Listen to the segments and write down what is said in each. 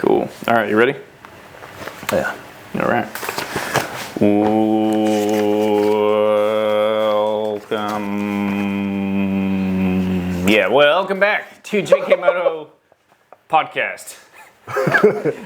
Cool. All right, you ready? Yeah. All right. Welcome back to JKMoto Podcast.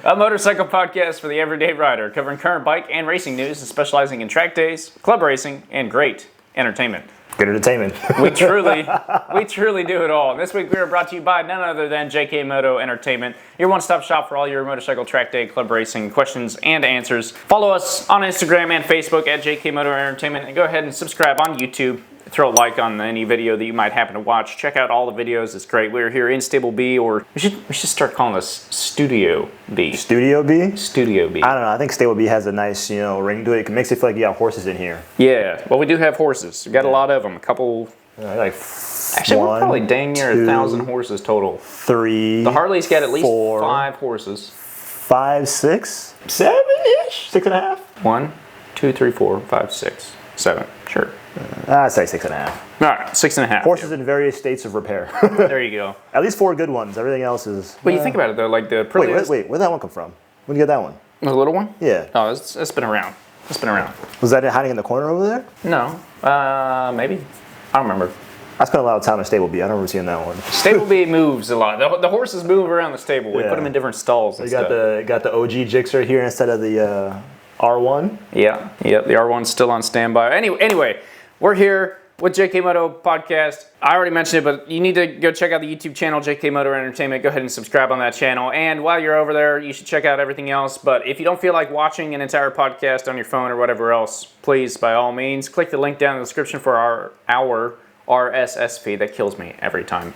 A motorcycle podcast for the everyday rider, covering current bike and racing news and specializing in track days, club racing, and great entertainment. Good entertainment. We truly do it all. This week we are brought to you by none other than JKMoto Entertainment, your one-stop shop for all your motorcycle track day, club racing questions and answers. Follow us on Instagram and Facebook at JKMoto Entertainment, and go ahead and subscribe on YouTube. Throw a like on any video that you might happen to watch. Check out all the videos. It's great. We're here in Stable B, or we should start calling this Studio B. Studio B? Studio B. I don't know. I think Stable B has a nice, ring to it. It makes it feel like you got horses in here. Yeah. Well, we do have horses. We've got a lot of them. A couple. Actually, we're probably dang near 1,000 horses total. 3. The Harley's got at least 4, 5 horses. 5, 6, 7-ish, 6.5. 1, 2, 3, 4, 5, 6, 7. Sure. I'd say 6.5. All right, 6.5. Horses in various states of repair. There you go. At least 4 good ones. Everything else is. Well, you think about it though, like the Aprilia. Wait, where'd that one come from? Where'd you get that one? The little one? Yeah. Oh, it's been around. It's been around. Was that hiding in the corner over there? No. Maybe. I don't remember. I spent a lot of time in Stable B. I don't remember seeing that one. Stable B moves a lot. The horses move around the stable. We put them in different stalls and stuff. Got the OG Gixxer here instead of the R1. Yeah. Yep. The R1's still on standby. Anyway, we're here with JKMoto Podcast. I already mentioned it, but you need to go check out the YouTube channel, JKMoto Entertainment. Go ahead and subscribe on that channel. And while you're over there, you should check out everything else. But if you don't feel like watching an entire podcast on your phone or whatever else, please, by all means, click the link down in the description for our RSS feed. That kills me every time.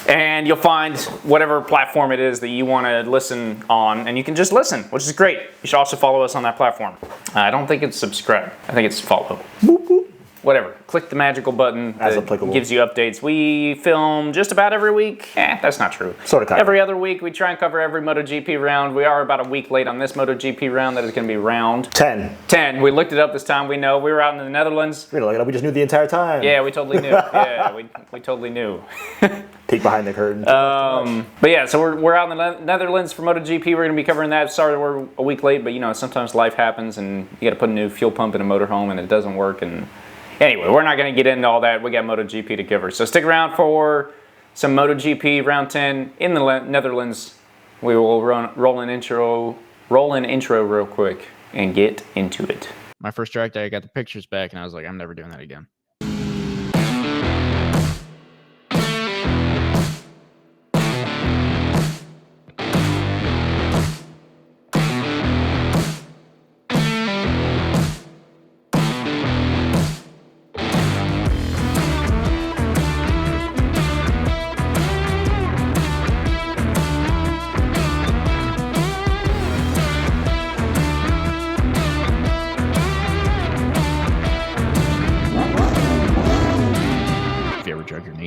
And you'll find whatever platform it is that you want to listen on, and you can just listen, which is great. You should also follow us on that platform. I don't think it's subscribe. I think it's follow. Boop, boop. Whatever. Click the magical button that gives you updates. We film just about every week. That's not true. Sort of. Every other week, we try and cover every MotoGP round. We are about a week late on this MotoGP round. That is going to be round 10. 10. We looked it up this time. We know. We were out in the Netherlands. We didn't look it up. We just knew the entire time. Yeah, we totally knew. Yeah, we totally knew. Peek behind the curtain. But yeah, so we're out in the Netherlands for MotoGP. We're going to be covering that. Sorry that we're a week late, but sometimes life happens, and you got to put a new fuel pump in a motorhome, and it doesn't work. And anyway, we're not going to get into all that. We got MotoGP to cover. So stick around for some MotoGP round 10 in the Netherlands. We will roll an intro real quick and get into it. My first track day, I got the pictures back, and I was like, I'm never doing that again.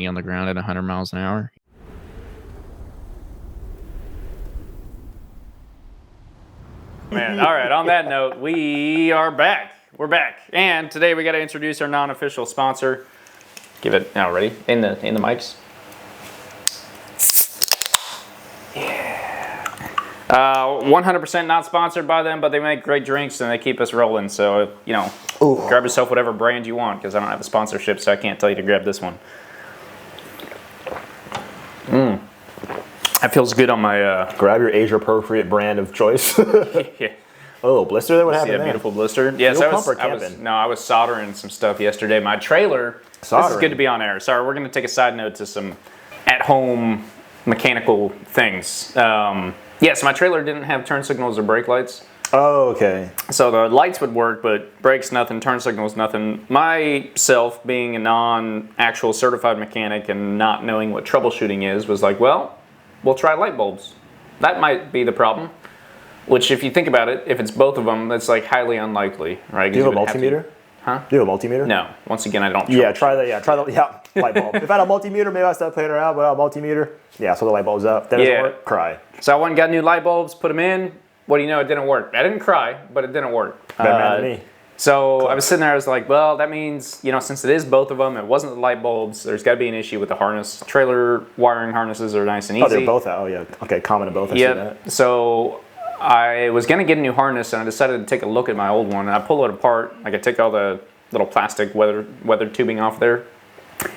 On the ground at 100 miles an hour. Man, all right, on that note, we are back. We're back. And today we got to introduce our non-official sponsor. Give it now, ready? In the mics. Yeah. 100% not sponsored by them, but they make great drinks and they keep us rolling. So, grab yourself whatever brand you want, because I don't have a sponsorship, so I can't tell you to grab this one. That feels good on my... Grab your age-appropriate brand of choice. Yeah. Oh, blister there? What happened there? See that beautiful blister? Yes, I was soldering some stuff yesterday. My trailer... Soldering? This is good to be on air. Sorry, we're going to take a side note to some at-home mechanical things. Yes, my trailer didn't have turn signals or brake lights. Oh, okay. So the lights would work, but brakes nothing, turn signals nothing. Myself, being a non-actual certified mechanic and not knowing what troubleshooting is, was like, well, we'll try light bulbs. That might be the problem. Which, if you think about it, if it's both of them, that's like highly unlikely, right? Do you have a multimeter? Huh? Do you have a multimeter? No. Once again, I don't. Yeah, try that. Yeah, light bulb. If I had a multimeter, maybe I start playing around. But a multimeter, yeah, so the light bulb's up. That doesn't work. Cry. So I went and got new light bulbs, put them in. What do you know? It didn't work. I didn't cry, but it didn't work. Better man than me. So I was sitting there, I was like, well, that means, you know, since it is both of them, it wasn't the light bulbs, there's got to be an issue with the harness. Trailer wiring harnesses are nice and easy. Oh, they're both out. Oh, yeah. Okay, common to both. I see that. So I was going to get a new harness, and I decided to take a look at my old one, and I pulled it apart. Like, I took all the little plastic weather tubing off there,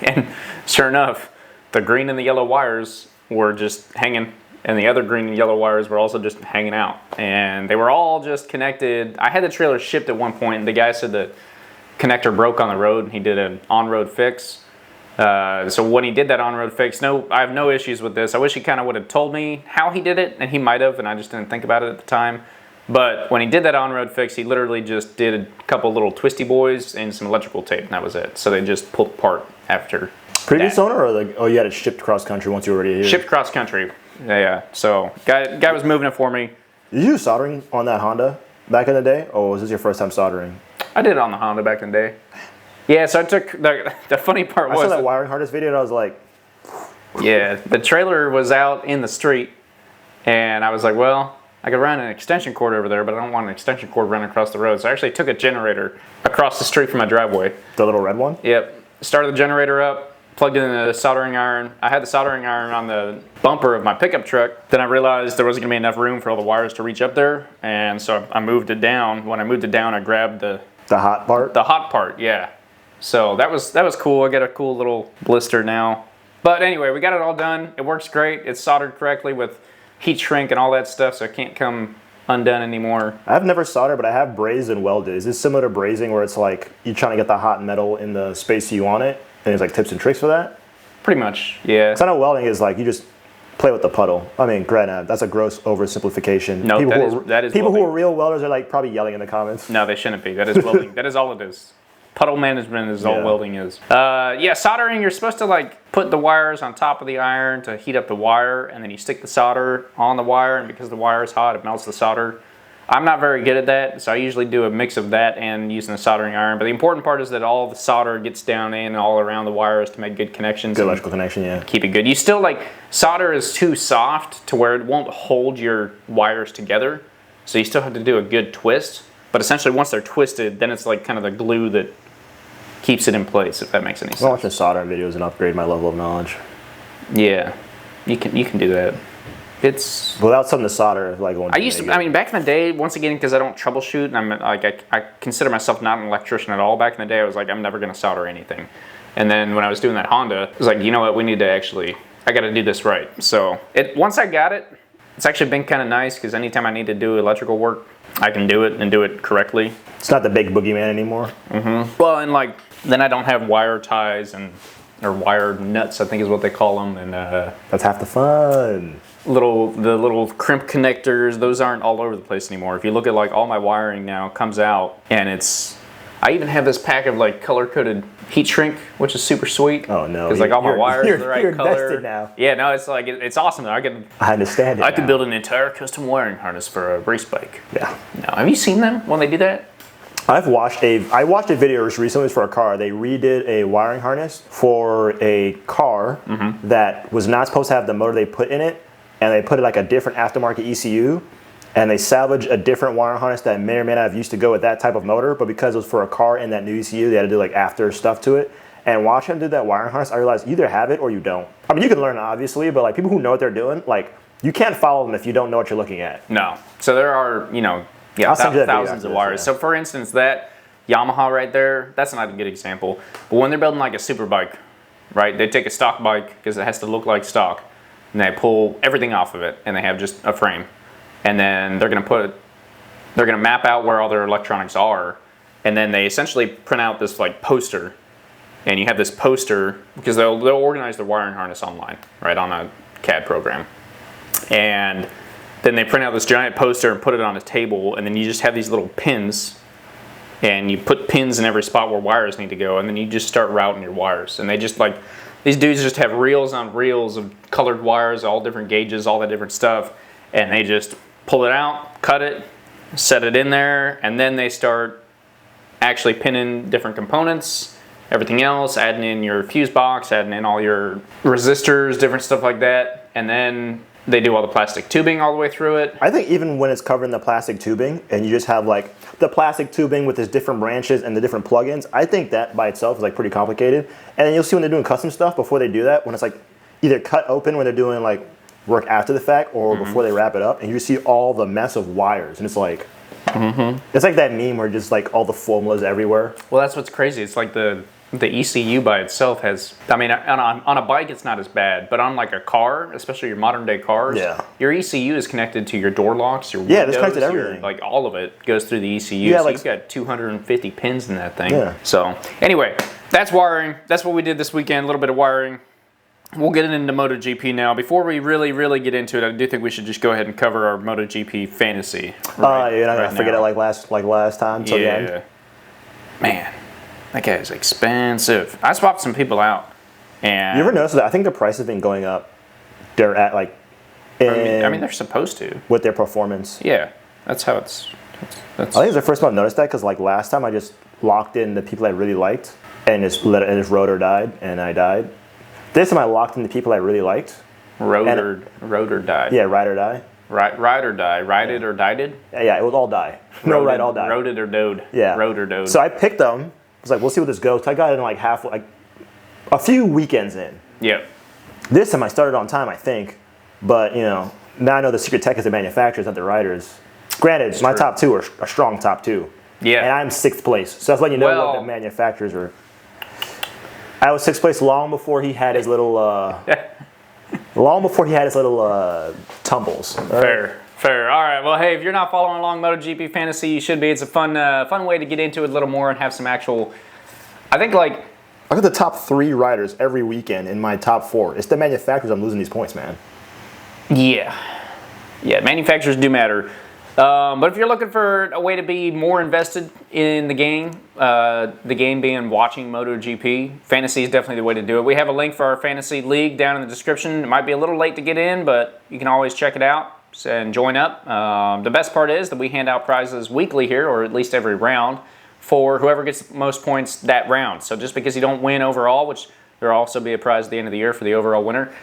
and sure enough, the green and the yellow wires were just hanging, and the other green and yellow wires were also just hanging out, and they were all just connected. I had the trailer shipped at one point, and the guy said the connector broke on the road, and he did an on-road fix. So when he did that on-road fix, I have no issues with this. I wish he kind of would have told me how he did it, and he might have, and I just didn't think about it at the time. But when he did that on-road fix, he literally just did a couple little twisty boys and some electrical tape, and that was it. So they just pulled apart after. Previous owner, or like, oh, you had it shipped cross country once you were already here? Shipped cross country. Yeah. So guy was moving it for me. Did you do soldering on that Honda back in the day, or was this your first time soldering? I did it on the Honda back in the day. Yeah, so I took the funny part was I saw that wiring harness video and I was like, yeah, the trailer was out in the street, and I was like, well, I could run an extension cord over there, but I don't want an extension cord running across the road. So I actually took a generator across the street from my driveway. The little red one? Yep. Started the generator up, plugged in the soldering iron. I had the soldering iron on the bumper of my pickup truck. Then I realized there wasn't going to be enough room for all the wires to reach up there, and so I moved it down. When I moved it down, I grabbed the hot part? The hot part, yeah. So that was cool. I got a cool little blister now. But anyway, we got it all done. It works great. It's soldered correctly with heat shrink and all that stuff, so it can't come undone anymore. I've never soldered, but I have brazed and welded. Is this similar to brazing where it's like you're trying to get the hot metal in the space you want it, and there's like tips and tricks for that? Pretty much, yeah. Because I know welding is like you just play with the puddle. I mean, granted, that's a gross oversimplification. No, that is people welding. who are real welders are like probably yelling in the comments. No, they shouldn't be. That is welding. That is all it is. Puddle management is all welding is. Yeah, soldering, you're supposed to like put the wires on top of the iron to heat up the wire, and then you stick the solder on the wire, and because the wire is hot, it melts the solder. I'm not very good at that, so I usually do a mix of that and using a soldering iron. But the important part is that all the solder gets down in and all around the wires to make good connections. Good electrical connection, yeah. Keep it good. You still like, solder is too soft to where it won't hold your wires together. So you still have to do a good twist. But essentially once they're twisted, then it's like kind of the glue that keeps it in place, if that makes any sense. I'm watching soldering videos and upgrade my level of knowledge. Yeah, you can do that. It's without something to solder, like I mean, back in the day, once again, because I don't troubleshoot, and I'm like, I consider myself not an electrician at all. Back in the day, I was like, I'm never going to solder anything. And then when I was doing that Honda, I was like, you know what, I got to do this right. So once I got it, it's actually been kind of nice because anytime I need to do electrical work, I can do it and do it correctly. It's not the big boogeyman anymore. Mm-hmm. Well, and like, then I don't have wire ties or wire nuts, I think is what they call them. And that's half the fun. The little crimp connectors, those aren't all over the place anymore. If you look at like all my wiring now comes out, and I even have this pack of like color-coded heat shrink, which is super sweet. Oh no! Because like all my wires are the right you're color. invested now. Yeah, no, it's like it's awesome. I understand it. I could build an entire custom wiring harness for a race bike. Yeah. No, have you seen them when they do that? I watched a video recently for a car. They redid a wiring harness for a car that was not supposed to have the motor they put in it, and they put it like a different aftermarket ECU, and they salvaged a different wiring harness that may or may not have used to go with that type of motor, but because it was for a car in that new ECU, they had to do like after stuff to it. And watching them do that wiring harness, I realized you either have it or you don't. I mean, you can learn obviously, but like people who know what they're doing, like you can't follow them if you don't know what you're looking at. No. So there are, thousands of wires. Yeah. So for instance, that Yamaha right there, that's not a good example. But when they're building like a super bike, right, they take a stock bike because it has to look like stock, and they pull everything off of it, and they have just a frame. And then they're gonna map out where all their electronics are, and then they essentially print out this like poster, and you have this poster because they'll organize their wiring harness online, right, on a CAD program, and then they print out this giant poster and put it on a table, and then you just have these little pins, and you put pins in every spot where wires need to go, and then you just start routing your wires, and they just like, these dudes just have reels on reels of colored wires, all different gauges, all that different stuff, and they just pull it out, cut it, set it in there, and then they start actually pinning different components, everything else, adding in your fuse box, adding in all your resistors, different stuff like that, and then they do all the plastic tubing all the way through it. I think even when it's covered in the plastic tubing and you just have like the plastic tubing with its different branches and the different plugins, I think that by itself is like pretty complicated. And then you'll see when they're doing custom stuff before they do that, when it's like either cut open when they're doing like work after the fact or before they wrap it up, and you see all the mess of wires, and it's like it's like that meme where just like all the formulas everywhere. Well, that's what's crazy. It's like the ECU by itself has, I mean, on a bike it's not as bad, but on like a car, especially your modern day cars, your ECU is connected to your door locks, your windows, it's connected to everything. Like all of it goes through the ECU. Yeah, so like, you've got 250 pins in that thing. Yeah. So anyway, that's wiring. That's what we did this weekend, a little bit of wiring. We'll get into MotoGP now. Before we really get into it, I do think we should just go ahead and cover our MotoGP fantasy. You're not gonna forget it like last time till the end. Man. That guy is expensive. I swapped some people out. And you ever notice that? I think the price has been going up. They're at like, I mean, they're supposed to. With their performance. Yeah, that's how it's. I think it's the first time I've noticed that, because like last time I just locked in the people I really liked and just rode or died, and I died. This time I locked in the people I really liked. Rode or died. Yeah, ride or die. Ride or die. Ride it or died it? Yeah, it was all die. No, ride, all die. Rode it or dode. Yeah. Rode or dode. So I picked them. I was like, we'll see what this goes. So I got it in like a few weekends in. Yeah. This time I started on time, I think. But, you know, now I know the secret tech is the manufacturers, not the riders. Granted, my top two are a strong top two. Yeah. And I'm 6th place. So that's letting you know what the manufacturers are. I was 6th place long before he had his little, tumbles. Fair. All right. Well, hey, if you're not following along MotoGP Fantasy, you should be. It's a fun way to get into it a little more and have some actual. I think like. I got the top 3 riders every weekend in my top 4. It's the manufacturers I'm losing these points, man. Yeah. Manufacturers do matter. But if you're looking for a way to be more invested in the game being watching MotoGP, fantasy is definitely the way to do it. We have a link for our fantasy league down in the description. It might be a little late to get in, but you can always check it out and join up. The best part is that we hand out prizes weekly here, or at least every round, for whoever gets the most points that round. So just because you don't win overall, which there will also be a prize at the end of the year for the overall winner,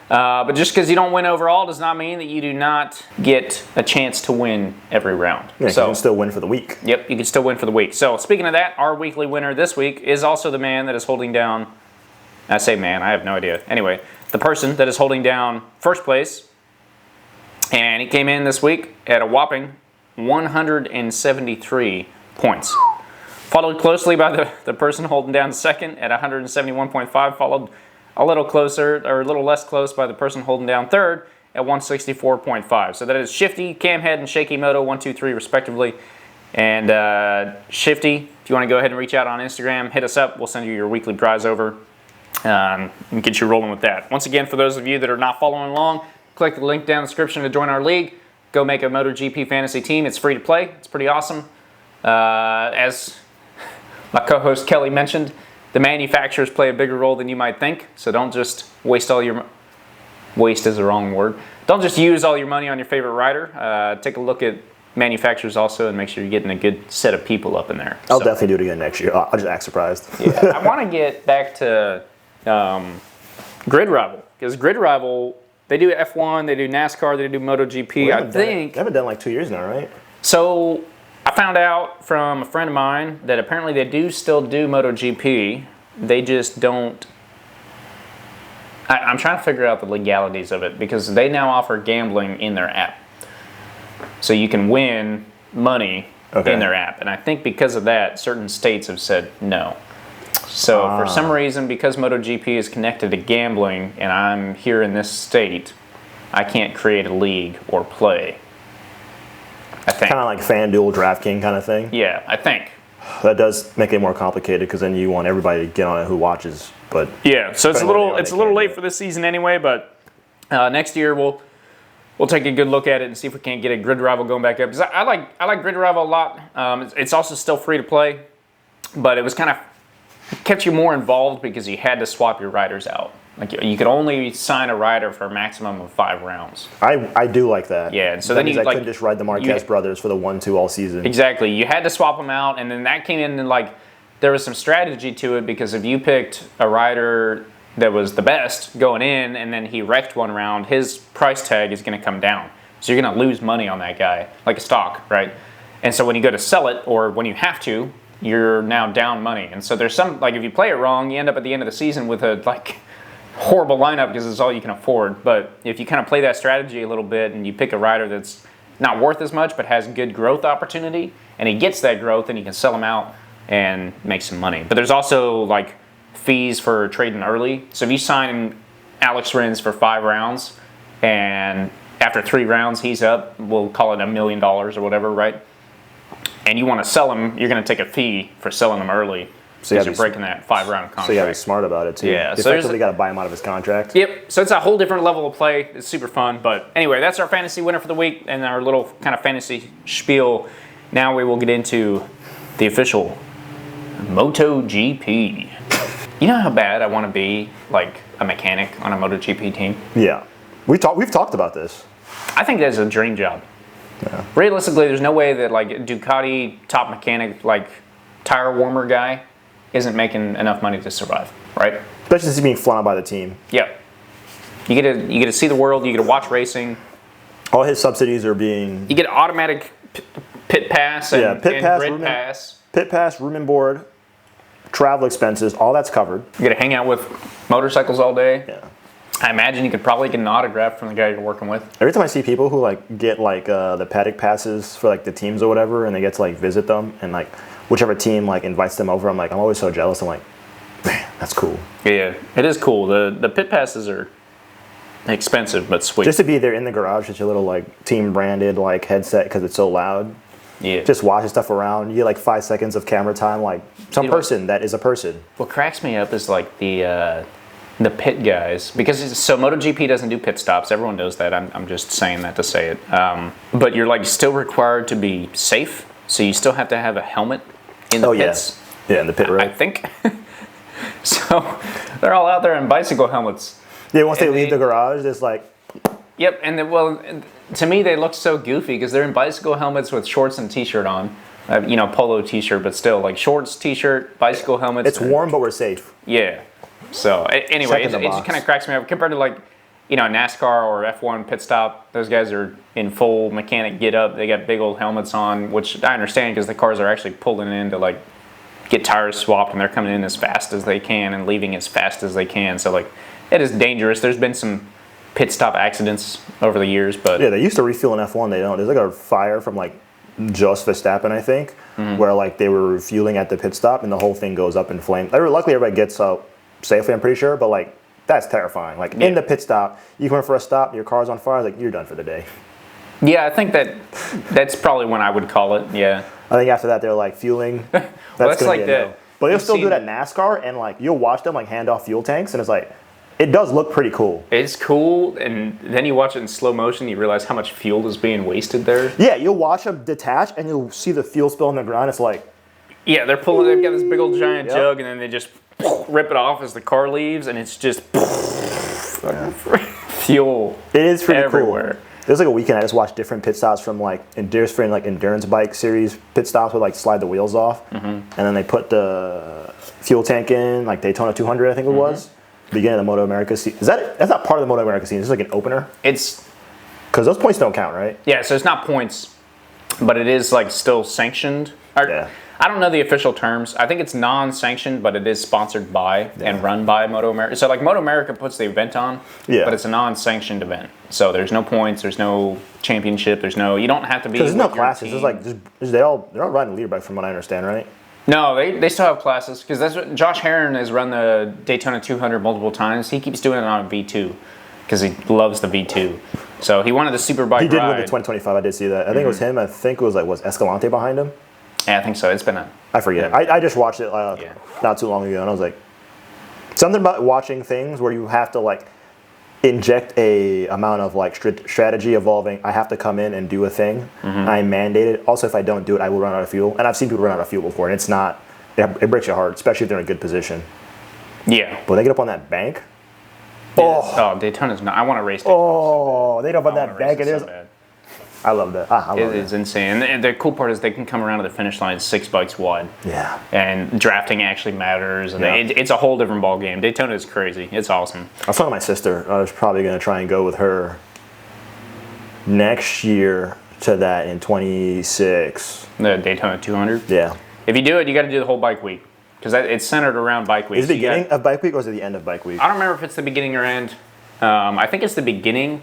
but just because you don't win overall does not mean that you do not get a chance to win every round. Yeah, so you can still win for the week. Yep, you can still win for the week. So speaking of that, our weekly winner this week is also the man that is holding down, I say man, I have no idea. Anyway, the person that is holding down first place, and he came in this week at a whopping 173 points. Followed closely by the person holding down second at 171.5, followed a little closer, or a little less close, by the person holding down third at 164.5. So that is Shifty, Camhead, and JKMoto, 1, 2, 3 respectively. And Shifty, if you want to go ahead and reach out on Instagram, hit us up. We'll send you your weekly prize over and get you rolling with that. Once again, for those of you that are not following along, click the link down in the description to join our league. Go make a MotoGP fantasy team. It's free to play. It's pretty awesome. As my co-host Kelly mentioned, the manufacturers play a bigger role than you might think. So don't just waste all your... Waste is the wrong word. Don't just use all your money on your favorite rider. Take a look at manufacturers also and make sure you're getting a good set of people up in there. I'll definitely do it again next year. I'll just act surprised. Yeah, I want to get back to Grid Rival. Because Grid Rival, they do F1, they do NASCAR, they do MotoGP. I think... They haven't done like 2 years now, right? So I found out from a friend of mine that apparently they do still do MotoGP. They just don't... I'm trying to figure out the legalities of it, because they now offer gambling in their app. So you can win money in their app. And I think because of that, certain states have said no. So for some reason, because MotoGP is connected to gambling and I'm here in this state, I can't create a league or play. I think. Kind of like FanDuel, DraftKings kind of thing. Yeah, I think. That does make it more complicated, because then you want everybody to get on it who watches. But yeah, so it's a little late for this season anyway. But next year we'll take a good look at it and see if we can't get a Grid Rival going back up. Because I like Grid Rival a lot. It's also still free to play, but it was kind of kept you more involved because you had to swap your riders out. Like you could only sign a rider for a maximum of 5 rounds. I do like that. Yeah, and so that then I couldn't just ride the Marquez brothers for the 1-2 all season. Exactly. You had to swap them out, and then that came in and like there was some strategy to it, because if you picked a rider that was the best going in, and then he wrecked one round, his price tag is going to come down. So you're going to lose money on that guy, like a stock, right? And so when you go to sell it, or when you have to, you're now down money. And so there's some, like if you play it wrong, you end up at the end of the season with a like horrible lineup because it's all you can afford. But if you kind of play that strategy a little bit and you pick a rider that's not worth as much but has good growth opportunity, and he gets that growth, and you can sell him out and make some money. But there's also like fees for trading early. So if you sign Alex Rins for 5 rounds, and after 3 rounds he's up, we'll call it $1 million or whatever, right? And you want to sell him, you're going to take a fee for selling him early. So you're breaking that 5-round contract. So you got to be smart about it too. Yeah. You effectively got to buy him out of his contract. Yep. So it's a whole different level of play. It's super fun. But anyway, that's our fantasy winner for the week and our little kind of fantasy spiel. Now we will get into the official MotoGP. You know how bad I want to be like a mechanic on a MotoGP team? Yeah. We've talked about this. I think that's a dream job. Yeah. Realistically, there's no way that like Ducati top mechanic, like tire warmer guy, isn't making enough money to survive, right? Especially since he's being flown out by the team. Yep. You get to see the world. You get to watch racing. All his subsidies are being. You get automatic pit pass and, pit pass, grid pass. Pit pass, room and board, travel expenses, all that's covered. You get to hang out with motorcycles all day. Yeah. I imagine you could probably get an autograph from the guy you're working with. Every time I see people who like get like the paddock passes for like the teams or whatever, and they get to like visit them, and like whichever team like invites them over, I'm always so jealous. I'm like, man, that's cool. Yeah, it is cool. The pit passes are expensive but sweet. Just to be there in the garage with your little like team branded like headset because it's so loud. Yeah. Just watching stuff around. You get like 5 seconds of camera time. Like some person that is a person. What cracks me up is like the pit guys, because so MotoGP doesn't do pit stops. Everyone knows that. I'm just saying that to say it. But you're like still required to be safe, so you still have to have a helmet in the pits. Yeah, in the pit road. I think. So they're all out there in bicycle helmets. Yeah, once they leave the garage, it's like. Yep, and to me they look so goofy because they're in bicycle helmets with shorts and t-shirt on. Polo t-shirt, but still like shorts, t-shirt, bicycle helmets. It's warm, but we're safe. Yeah. So anyway, it just kind of cracks me up compared to like, NASCAR or F1 pit stop. Those guys are in full mechanic get up. They got big old helmets on, which I understand because the cars are actually pulling in to like get tires swapped, and they're coming in as fast as they can and leaving as fast as they can. So like, it is dangerous. There's been some pit stop accidents over the years, but yeah, they used to refuel in F1. They don't. There's like a fire from like Jos Verstappen, I think, where like they were refueling at the pit stop and the whole thing goes up in flames. Luckily, everybody gets out safely, I'm pretty sure, but like that's terrifying. Like in the pit stop, you come in for a stop, your car's on fire, like you're done for the day. Yeah, I think that's probably when I would call it. Yeah. I think after that they're like fueling. That's like that. But they'll still do that NASCAR, and like you'll watch them like hand off fuel tanks, and it's like it does look pretty cool. It's cool, and then you watch it in slow motion, you realize how much fuel is being wasted there. Yeah, you'll watch them detach, and you'll see the fuel spill on the ground. It's like, yeah, they've got this big old giant jug, and then they just rip it off as the car leaves, and it's just fuel. It is pretty everywhere. Cool. There's like a weekend I just watched different pit stops from like endurance bike series pit stops would like slide the wheels off, and then they put the fuel tank in like Daytona 200, I think it was. Beginning of the Moto America scene. That's not part of the Moto America scene. It's like an opener. It's because those points don't count, right? Yeah, so it's not points, but it is like still sanctioned. I don't know the official terms. I think it's non-sanctioned, but it is sponsored by and run by Moto America. So like Moto America puts the event on, but it's a non-sanctioned event. So there's no points, there's no championship, you don't have to be. There's no classes. There's like they're all riding lead bike from what I understand, right? No, they still have classes because that's what Josh Herron has run the Daytona 200 multiple times. He keeps doing it on a V2 because he loves the V2. So he wanted the Superbike ride. He did win the 2025. I did see that. I think it was him. I think it was Escalante behind him. Yeah, I think so. It's been I forget. I just watched it not too long ago, and I was like, something about watching things where you have to like inject a amount of like strategy evolving. I have to come in and do a thing. I mandate it. Also, if I don't do it, I will run out of fuel. And I've seen people run out of fuel before, and it's not. It breaks your heart, especially if they're in a good position. Yeah. But they get up on that bank. Oh, Daytona's not. I want to race Daytona. Oh, they get up on that bank, and there's. I love that. I love It is insane. And the cool part is they can come around to the finish line 6 bikes wide. Yeah. And drafting actually matters. And Yeah. it's a whole different ball game. Daytona is crazy. It's awesome. I was talking to my sister. I was probably going to try and go with her next year to that in 26. The Daytona 200. Yeah. If you do it, you got to do the whole bike week. Because it's centered around bike week. Is it the beginning of bike week or is it the end of bike week? I don't remember if it's the beginning or end. I think it's the beginning.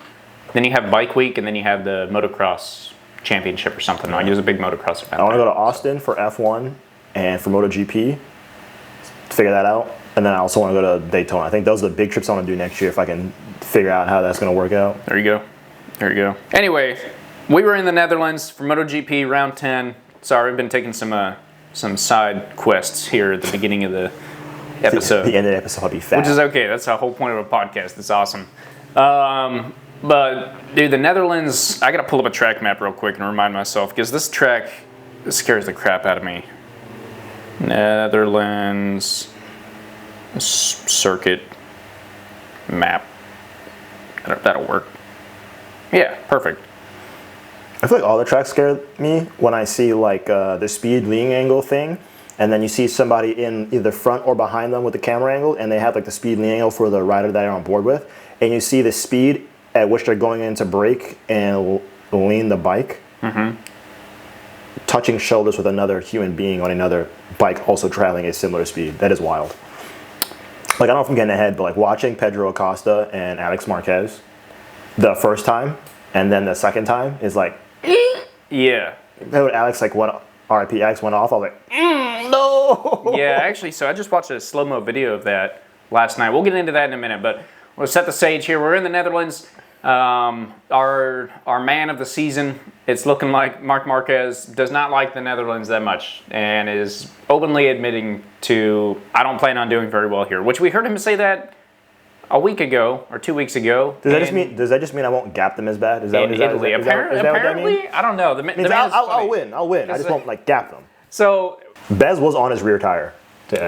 Then you have bike week, and then you have the motocross championship or something. Like, it was a big motocross event. I want to go to Austin for F1 and for MotoGP to figure that out. And then I also want to go to Daytona. I think those are the big trips I want to do next year if I can figure out how that's going to work out. There you go. There you go. Anyway, we were in the Netherlands for MotoGP round 10. Sorry, we've been taking some side quests here at the beginning of the episode. The end of the episode will be fast. Which is okay. That's the whole point of a podcast. It's awesome. But, dude, the Netherlands, I got to pull up a track map real quick and remind myself, because this track scares the crap out of me. Netherlands circuit map. That'll work. Yeah, perfect. I feel like all the tracks scare me when I see like the speed leading angle thing, and then you see somebody in either front or behind them with the camera angle, and they have like the speed leading angle for the rider that they're on board with, and you see the speed at which they're going in to brake and lean the bike, touching shoulders with another human being on another bike also traveling a similar speed. That is wild. Like, I don't know if I'm getting ahead, but like watching Pedro Acosta and Alex Marquez the first time, and then the second time is like, yeah. Alex like went, RIP, Alex went off. I was like, no. Yeah, actually, so I just watched a slow-mo video of that last night. We'll get into that in a minute, but we'll set the stage here. We're in the Netherlands. Our man of the season, it's looking like Marc Marquez does not like the Netherlands that much and is openly admitting to, I don't plan on doing very well here, which we heard him say that a week ago or 2 weeks ago. Does that just mean I won't gap them as bad? Is that in Italy? Apparently, I don't know. I'll win. I just won't like gap them. So Bez was on his rear tire.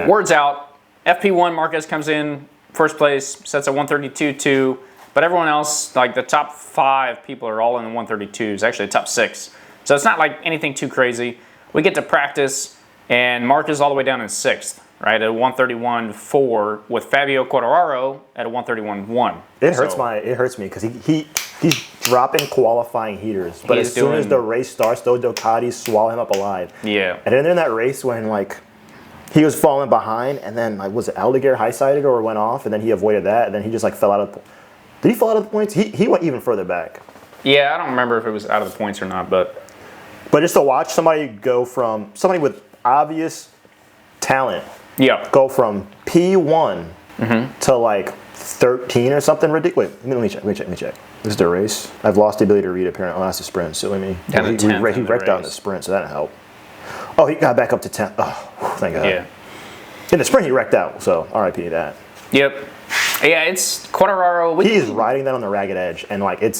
Words out. FP1 Marquez comes in first place, sets a 132.2. But everyone else, like the top 5 people are all in the 132s, actually the top 6. So it's not like anything too crazy. We get to practice, and Mark is all the way down in 6th, right, at a 131.4 with Fabio Quartararo at a 131.1. It hurts me because he's dropping qualifying heaters, but as soon as the race starts, those Ducatis swallow him up alive. Yeah. And then in that race when like he was falling behind, and then like was it Aldeguer high-sided or went off, and then he avoided that, and then he just like fell out of. Did he fall out of the points? He went even further back. Yeah, I don't remember if it was out of the points or not, but just to watch somebody go from somebody with obvious talent, go from P1 to like 13 or something ridiculous. Wait, let me check. This is the race. I've lost the ability to read apparently. Oh, that's the sprint. So let me. He wrecked out in the sprint, so that didn't help. Oh, he got back up to 10. Oh, thank God. Yeah. In the sprint, he wrecked out. So RIP that. Yep. Yeah, it's Quartararo. He is riding that on the ragged edge, and like you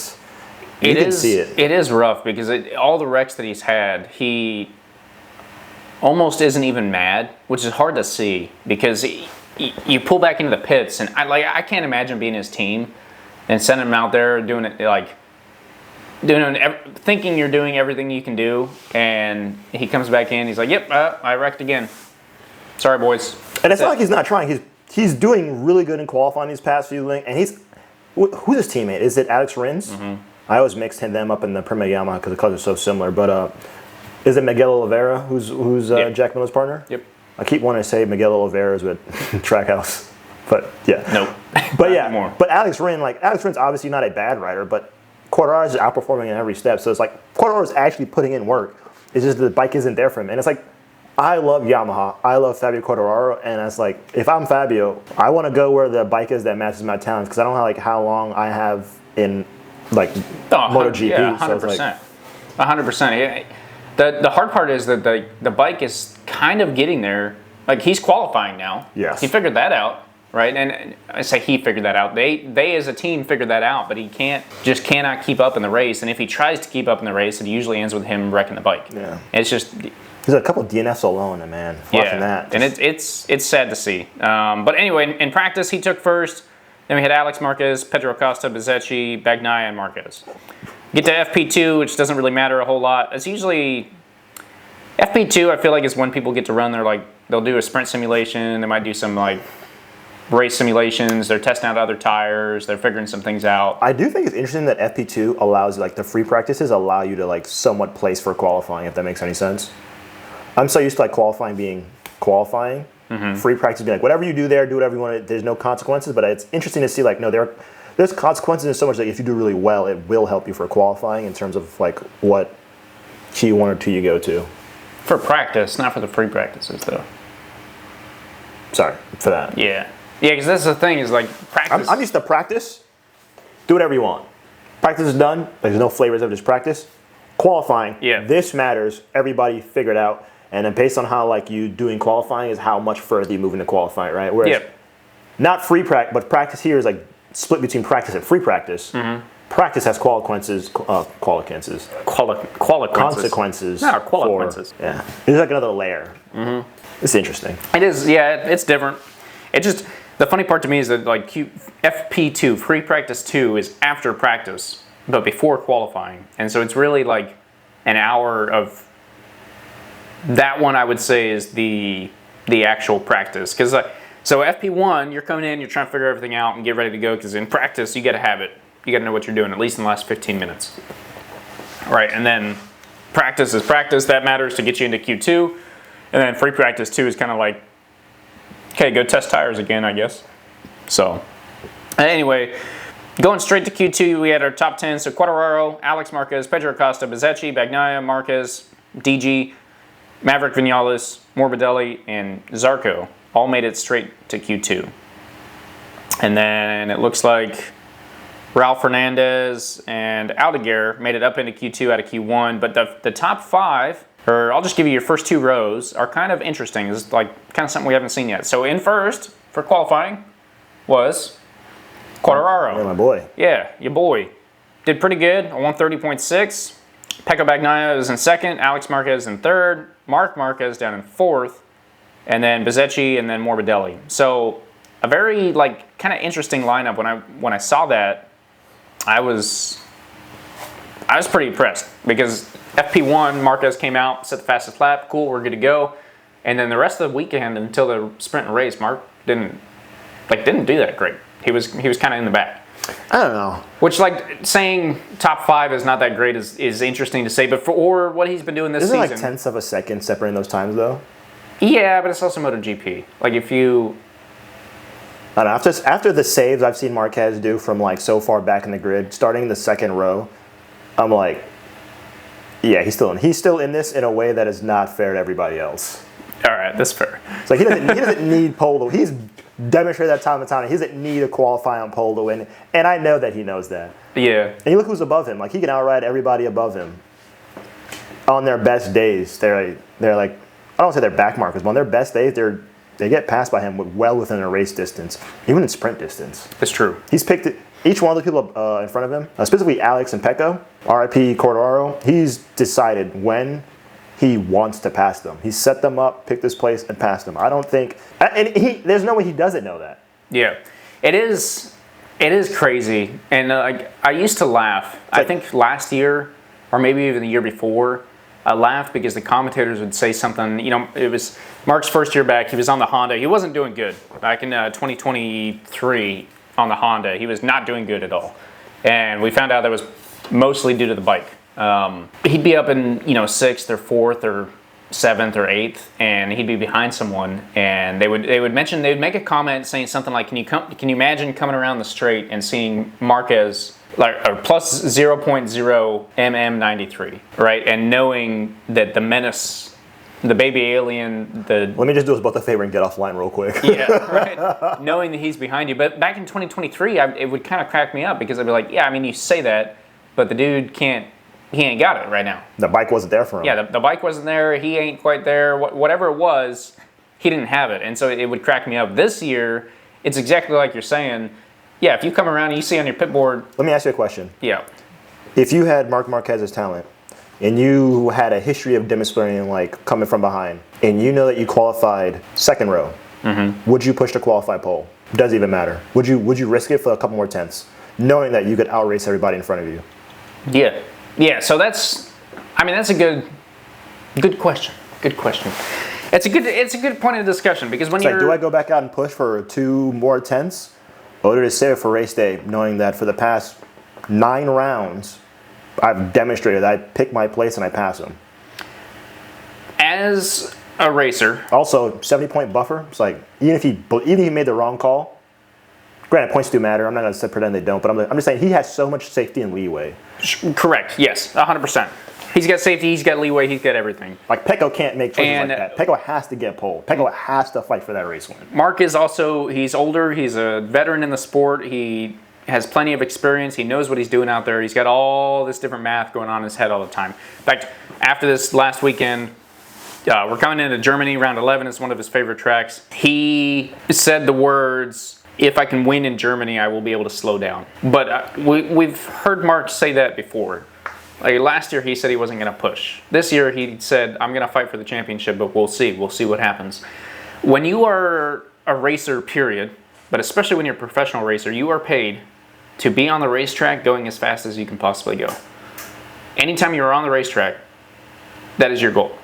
can see it. It is rough because all the wrecks that he's had, he almost isn't even mad, which is hard to see because you pull back into the pits, and I can't imagine being his team and sending him out there doing it thinking you're doing everything you can do, and he comes back in, he's like, "Yep, I wrecked again. Sorry, boys." And it's not like he's not trying. He's doing really good in qualifying these past few links, and who's his teammate? Is it Alex Rins? I always mixed them up in the Prima Yamaha because the colors are so similar. But is it Miguel Oliveira who's Jack Miller's partner? Yep. I keep wanting to say Miguel Oliveira is with Trackhouse, but yeah. Nope. But yeah, but Alex Rins obviously not a bad rider, but Quartararo is outperforming in every step. So it's like Quartararo is actually putting in work. It's just the bike isn't there for him, and it's like. I love Yamaha. I love Fabio Quartararo, and it's like if I'm Fabio, I want to go where the bike is that matches my talents because I don't know how long I have in MotoGP. Yeah, 100%. 100%. The hard part is that the bike is kind of getting there. Like he's qualifying now. Yes. He figured that out, right? And I say he figured that out. They as a team figured that out, but he cannot keep up in the race. And if he tries to keep up in the race, it usually ends with him wrecking the bike. Yeah. It's just. There's a couple of DNFs alone, man. Watching that. And it's sad to see. But anyway, in practice, he took first. Then we had Alex Marquez, Pedro Acosta, Bezzecchi, Bagnaia, and Marquez. Get to FP2, which doesn't really matter a whole lot. It's usually FP2. I feel like is when people get to run. They'll do a sprint simulation. They might do some like race simulations. They're testing out other tires. They're figuring some things out. I do think it's interesting that FP2 allows, like, the free practices allow you to, like, somewhat place for qualifying, if that makes any sense. I'm so used to, like, qualifying being qualifying. Free practice being like, whatever you do there, do whatever you want. There's no consequences, but it's interesting to see, like, no, there's consequences in so much that if you do really well, it will help you for qualifying in terms of, like, what Q1 or 2 you go to. For practice, not for the free practices, though. Sorry for that. Yeah. Yeah, because that's the thing is like practice. I'm used to practice. Do whatever you want. Practice is done. There's no flavors of just practice. Qualifying. Yeah. This matters. Everybody figure it out. And then based on how like you doing qualifying is how much further you move into qualifying, right? Whereas not free practice, but practice here is like split between practice and free practice. Practice has consequences. No, qualiquences. Yeah. It's like another layer. It's interesting. It is, yeah, it's different. It just, the funny part to me is that like FP2, free practice 2 is after practice, but before qualifying. And so it's really like an hour of, that one I would say is the actual practice. Because so FP1, you're coming in, you're trying to figure everything out and get ready to go, because in practice, you got to have it. You got to know what you're doing, at least in the last 15 minutes. Right, and then practice is practice. That matters to get you into Q2. And then free practice 2 is kind of like, okay, go test tires again, I guess. So, anyway, going straight to Q2, we had our top 10. So, Quartararo, Alex Marquez, Pedro Acosta, Bezzecchi, Bagnaia, Marquez, DG, Maverick Vinales, Morbidelli, and Zarco all made it straight to Q2. And then it looks like Ralph Fernandez and Aldeguer made it up into Q2 out of Q1. But the top 5, or I'll just give you your first 2 rows, are kind of interesting. It's like kind of something we haven't seen yet. So in first, for qualifying, was Quartararo. Yeah, my boy. Yeah, your boy. Did pretty good, a 130.6. Pecco Bagnaia is in second, Alex Marquez in third, Marc Marquez down in fourth, and then Bezzecchi and then Morbidelli. So a very like kind of interesting lineup. When I saw that, I was pretty impressed, because FP1, Marquez came out, set the fastest lap, cool, we're good to go. And then the rest of the weekend until the sprint and race, Marc didn't do that great. He was kind of in the back. I don't know. Which, like, saying top 5 is not that great is interesting to say, but for what he's been doing this season. Isn't it like tenths of a second separating those times, though? Yeah, but it's also MotoGP. Like, if you... I don't know. After the saves I've seen Marquez do from, like, so far back in the grid, starting the second row, I'm like, yeah, he's still in this in a way that is not fair to everybody else. All right, that's fair. It's like he doesn't need pole to win. He's demonstrated that time and time. He doesn't need a qualifying pole to win, and I know that he knows that. Yeah. And you look who's above him. Like, he can outride everybody above him on their best days. They're like, I don't want to say they're back markers, but on their best days, they get passed by him well within a race distance, even in sprint distance. It's true. He's picked each one of the people in front of him, specifically Alex and Pecco, RIP Quartararo. He's decided when he wants to pass them. He set them up, picked this place, and passed them. I don't think, and there's no way he doesn't know that. Yeah, it is crazy, and I used to laugh. I think last year, or maybe even the year before, I laughed because the commentators would say something. You know, it was Marc's first year back. He was on the Honda. He wasn't doing good back in 2023 on the Honda. He was not doing good at all, and we found out that was mostly due to the bike. He'd be up in 6th or 4th or 7th or 8th, and he'd be behind someone, and they would make a comment saying something like, can you imagine coming around the straight and seeing Marquez like plus 0.0 mm93, right, and knowing that the menace, the baby alien, Let me just do us both a favor and get offline real quick. Yeah, right. Knowing that he's behind you, but back in 2023, it would kind of crack me up, because I'd be like, yeah, I mean, you say that, but the dude he ain't got it right now. The bike wasn't there for him. Yeah, the bike wasn't there. He ain't quite there. Whatever it was, he didn't have it. And so it would crack me up. This year, it's exactly like you're saying. Yeah, if you come around and you see on your pit board. Let me ask you a question. Yeah. If you had Marc Marquez's talent, and you had a history of demonstrating, like, coming from behind, and you know that you qualified second row, would you push the qualified pole? Doesn't even matter. Would you risk it for a couple more tenths, knowing that you could outrace everybody in front of you? Yeah. So that's a good question. Good question. It's a good point of discussion because when do I go back out and push for 2 more tenths, or do I save it for race day, knowing that for the past 9 rounds, I've demonstrated I pick my place and I pass them. As a racer, also 70-point buffer. It's like even if he made the wrong call, granted points do matter. I'm not going to pretend they don't, but I'm just saying he has so much safety and leeway. Correct. Yes, 100%. He's got safety, he's got leeway, he's got everything. Like Pecco can't make choices like that. Pecco has to get pole. Pecco has to fight for that race win. Marc is also, he's older, he's a veteran in the sport, he has plenty of experience, he knows what he's doing out there, he's got all this different math going on in his head all the time. In fact, after this last weekend, we're coming into Germany, round 11, it's one of his favorite tracks. He said the words, if I can win in Germany, I will be able to slow down. But we've heard Marc say that before. Like last year, he said he wasn't going to push. This year, he said, I'm going to fight for the championship, but we'll see. We'll see what happens. When you are a racer, period, but especially when you're a professional racer, you are paid to be on the racetrack going as fast as you can possibly go. Anytime you're on the racetrack, that is your goal.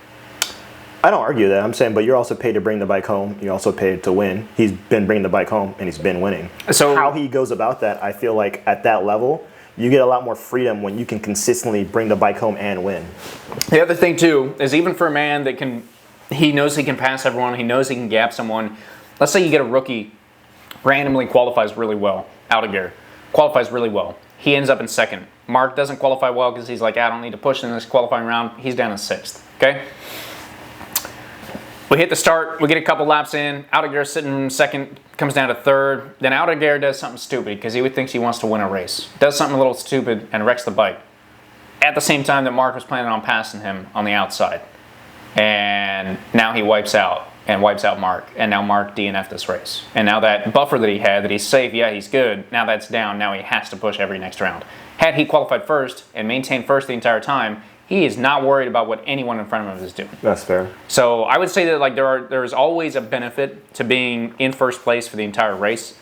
I don't argue that. I'm saying, but you're also paid to bring the bike home. You're also paid to win. He's been bringing the bike home, and he's been winning. So how he goes about that, I feel like at that level, you get a lot more freedom when you can consistently bring the bike home and win. The other thing, too, is even for a man that he knows he can pass everyone, he knows he can gap someone. Let's say you get a rookie, randomly qualifies really well, out of gear, qualifies really well. He ends up in second. Marc doesn't qualify well because he's like, I don't need to push in this qualifying round. He's down in 6th, okay? We hit the start, we get a couple laps in, Aldeguer sitting in 2nd, comes down to 3rd. Then Aldeguer does something stupid because he thinks he wants to win a race. Does something a little stupid and wrecks the bike. At the same time that Marc was planning on passing him on the outside. And now he wipes out Marc. And now Marc DNF'd this race. And now that buffer that he had, that he's safe, yeah, he's good, now that's down, now he has to push every next round. Had he qualified first and maintained first the entire time, he is not worried about what anyone in front of him is doing. That's fair. So I would say that like there's always a benefit to being in first place for the entire race.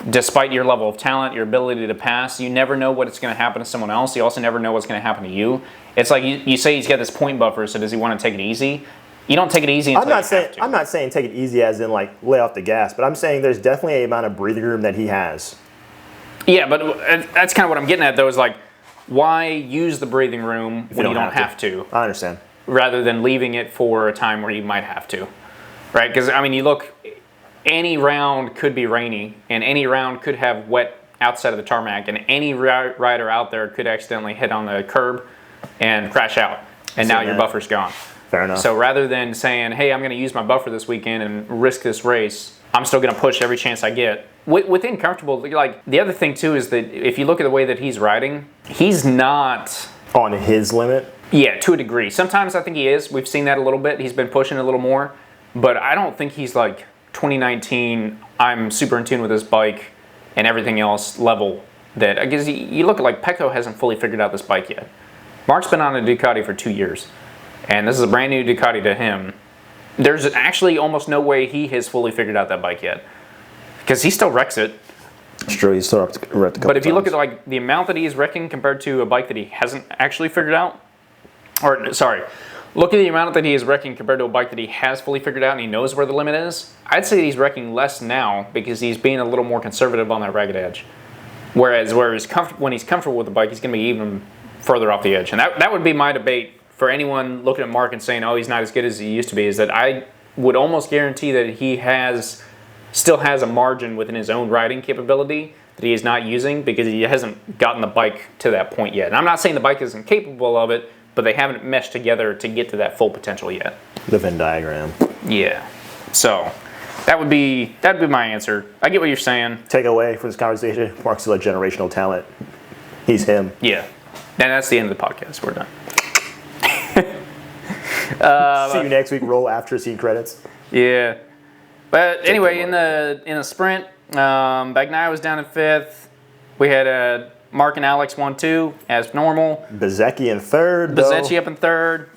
Despite your level of talent, your ability to pass, you never know what's going to happen to someone else. You also never know what's going to happen to you. It's like you say he's got this point buffer, so does he want to take it easy? You don't take it easy until you have to. I'm not saying take it easy as in like lay off the gas, but I'm saying there's definitely an amount of breathing room that he has. Yeah, but that's kind of what I'm getting at though, is like, why use the breathing room when you don't have to? I understand. Rather than leaving it for a time where you might have to, right? Because, I mean, you look, any round could be rainy, and any round could have wet outside of the tarmac, and any rider out there could accidentally hit on the curb and crash out, and now your buffer's gone. Fair enough. So rather than saying, hey, I'm going to use my buffer this weekend and risk this race, I'm still going to push every chance I get. Within comfortable, like, the other thing, too, is that if you look at the way that he's riding, he's not on his limit. Yeah, to a degree. Sometimes I think he is. We've seen that a little bit. He's been pushing a little more. But I don't think he's like 2019, I'm super in tune with this bike and everything else level. That, because you look at like Pecco hasn't fully figured out this bike yet. Marc's been on a Ducati for 2 years. And this is a brand new Ducati to him. There's actually almost no way he has fully figured out that bike yet. Because he still wrecks it. It's true, he's still wrecked a couple times. But if you look at like the amount that he's wrecking compared to a bike that he hasn't actually figured out, or sorry, look at the amount that he is wrecking compared to a bike that he has fully figured out and he knows where the limit is, I'd say he's wrecking less now because he's being a little more conservative on that ragged edge. Whereas when he's comfortable with the bike, he's going to be even further off the edge. And that would be my debate for anyone looking at Marc and saying, oh, he's not as good as he used to be, is that I would almost guarantee that he still has a margin within his own riding capability that he is not using because he hasn't gotten the bike to that point yet. And I'm not saying the bike isn't capable of it, but they haven't meshed together to get to that full potential yet. The Venn diagram. Yeah. So that'd be my answer. I get what you're saying. Take away from this conversation, Marc's still a generational talent. He's him. Yeah. And that's the end of the podcast. We're done. See you next week. Roll after scene credits. Yeah. But anyway, in the sprint, Bagnaia was down in 5th. We had Marc and Alex 1-2 as normal. Bezzecchi in 3rd. Bezzecchi up in 3rd.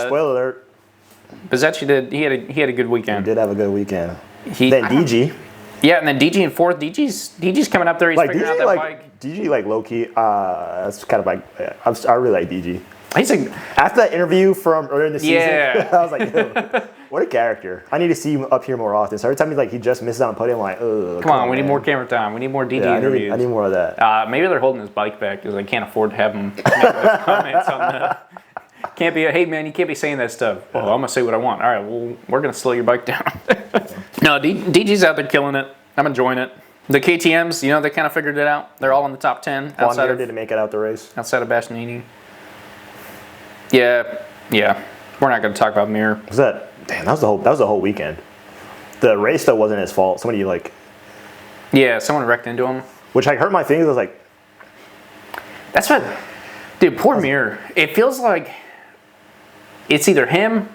Spoiler alert. Bezzecchi he had a good weekend. He did have a good weekend. Then DG. Yeah, and then DG in fourth. DG's coming up there. He's Like figuring out DG, that like bike. DG, like low key. That's kind of like I really like DG. He's like, After that interview from earlier in the season, Yeah. I was like, yo, what a character. I need to see him up here more often. So every time he just misses out on podium, I'm like, ugh. come on, we need man. more camera time. We need more DG Yeah, interviews. I need more of that. Maybe they're holding his bike back because they can't afford to have him make those comments on the. Can't be hey man, you can't be saying that stuff. Well, I'm gonna say what I want. All right, well, we're gonna slow your bike down. No, DG's out there killing it. I'm enjoying it. The KTM's, they kind of figured it out. They're all in the top 10 outside of didn't make it out the race. outside of Bastianini. Yeah. We're not gonna talk about Mir. Was that? Damn, that was the whole weekend. The race though wasn't his fault. Somebody Yeah, someone wrecked into him. which hurt my feelings. I was like, That's what, dude. Poor Mir. It feels like it's either him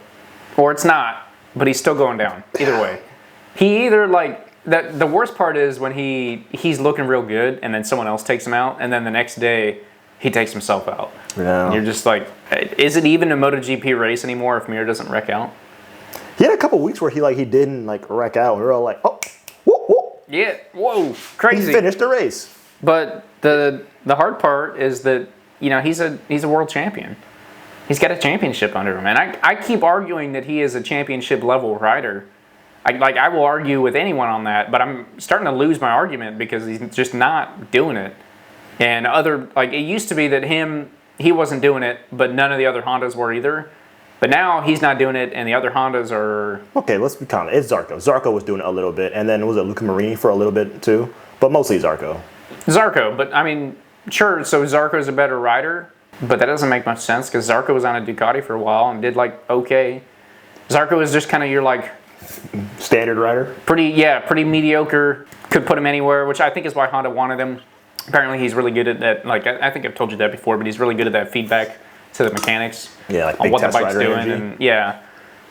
or it's not, but he's still going down. Either way, he either that. The worst part is when he's looking real good, and then someone else takes him out, and then the next day he takes himself out. Yeah. And you're just like, is it even a MotoGP race anymore if Mir doesn't wreck out? he had a couple weeks where he didn't wreck out. We were all like, oh, whoop, whoop. Yeah. Whoa. He Crazy. finished the race. But the hard part is that he's a world champion. He's got a championship under him, and I keep arguing that he is a championship level rider. I will argue with anyone on that, but I'm starting to lose my argument because he's just not doing it. And it used to be that he wasn't doing it, but none of the other Hondas were either. But now he's not doing it, and the other Hondas are. Okay, let's be honest. It's Zarco. Zarco was doing it a little bit, and then was it Luca Marini for a little bit too? But mostly Zarco. Zarco, but I mean, sure. So Zarco's a better rider, but that doesn't make much sense because Zarco was on a Ducati for a while and did okay. Zarco is just kind of your Standard rider. pretty mediocre. Could put him anywhere, which I think is why Honda wanted him. Apparently, he's really good at that. I think I've told you that before, but he's really good at that feedback to the mechanics. Yeah, on big what the test bike's rider doing, energy.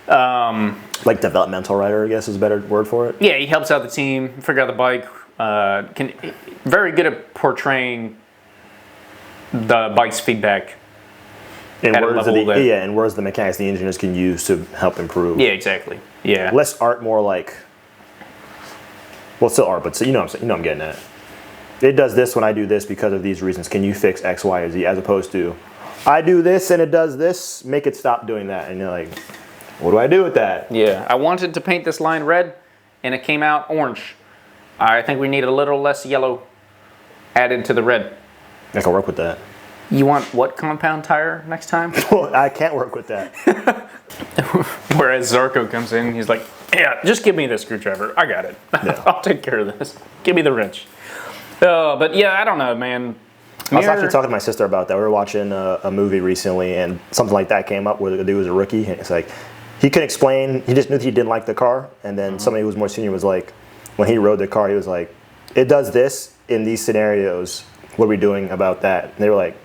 and Developmental rider, I guess is a better word for it. yeah, he helps out the team, figure out the bike. Very good at portraying the bike's feedback. And At a words level that- and words the mechanics the engineers can use to help improve. Yeah, exactly. Yeah. Less art, more still art, but you know what I'm getting at. It does this when I do this because of these reasons. Can you fix X, Y, or Z? As opposed to, I do this and it does this, make it stop doing that. And you're like, what do I do with that? Yeah, I wanted to paint this line red, and it came out orange. I think we need a little less yellow added to the red. I can work with that. You want what compound tire next time? I can't work with that. Whereas Zarco comes in, he's like, yeah, just give me the screwdriver. I got it. Yeah. I'll take care of this. Give me the wrench. But yeah, I don't know, man. I was actually talking to my sister about that. We were watching a movie recently, and something like that came up where the dude was a rookie. And it's like, he couldn't explain. He just knew that he didn't like the car. And then somebody who was more senior was like, when he rode the car, he was like, it does this in these scenarios. What are we doing about that? And they were like,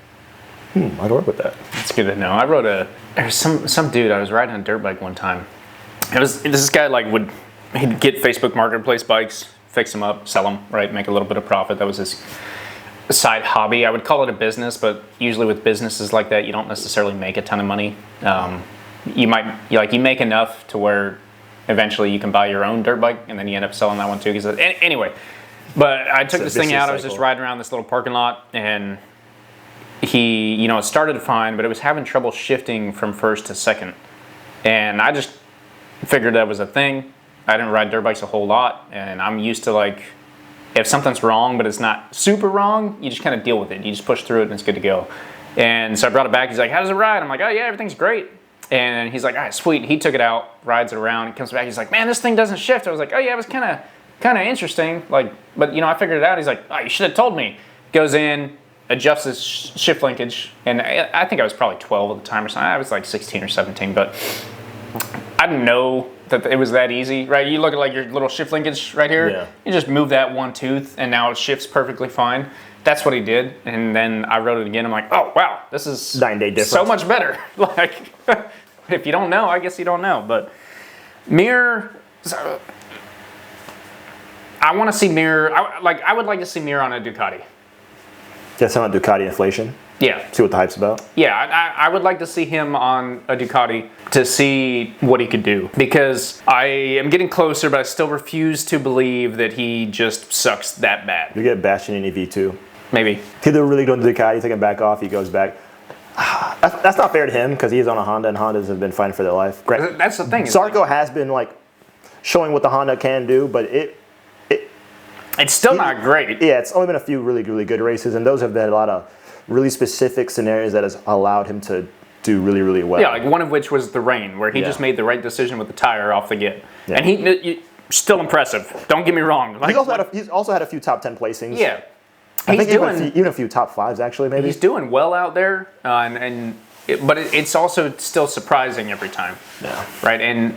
I can work with that. It's good to know. There's some dude, I was riding on a dirt bike one time. This guy he'd get Facebook Marketplace bikes, fix them up, sell them, right, make a little bit of profit. That was his side hobby. I would call it a business, but usually with businesses like that, you don't necessarily make a ton of money. You make enough to where eventually you can buy your own dirt bike, and then you end up selling that one too. Anyway, but I took this thing out. I was just riding around this little parking lot, and it started fine, but it was having trouble shifting from first to second. And I just figured that was a thing. I didn't ride dirt bikes a whole lot, and I'm used to if something's wrong, but it's not super wrong, you just kind of deal with it. You just push through it and it's good to go. And so I brought it back. He's like, how does it ride? I'm like, oh yeah, everything's great. And he's like, all right, sweet. He took it out, rides it around, comes back. He's like, man, this thing doesn't shift. I was like, oh yeah, it was kind of interesting. But I figured it out. He's like, oh, you should have told me. Goes in, adjusts his shift linkage. And I think I was probably 12 at the time or something. I was like 16 or 17, but I didn't know that it was that easy, right? You look at your little shift linkage right here. Yeah. You just move that one tooth, and now it shifts perfectly fine. That's what he did, and then I wrote it again. I'm like, oh wow, this is 9-day difference. so much better. If you don't know, I guess you don't know. But Mir, I want to see Mir. I would like to see Mir on a Ducati. That's not Ducati inflation. Yeah. See what the hype's about. Yeah, I would like to see him on a Ducati to see what he could do, because I am getting closer, but I still refuse to believe that he just sucks that bad. You get Bastian in EV2. Maybe. He's really doing the Ducati, taking back off, he goes back. That's not fair to him because he's on a Honda and Hondas have been fighting for their life. Great. That's the thing. Zarco has been like showing what the Honda can do, but it's still not great. Yeah, it's only been a few really, really good races, and those have been a lot of really specific scenarios that has allowed him to do really, really well. Yeah, like one of which was the rain, where he just made the right decision with the tire off the get. Yeah. And he still impressive. Don't get me wrong. Like, he's also had a few top 10 placings. Yeah. I think even a few top 5s, actually, maybe. He's doing well out there, but it's also still surprising every time. Yeah. Right? And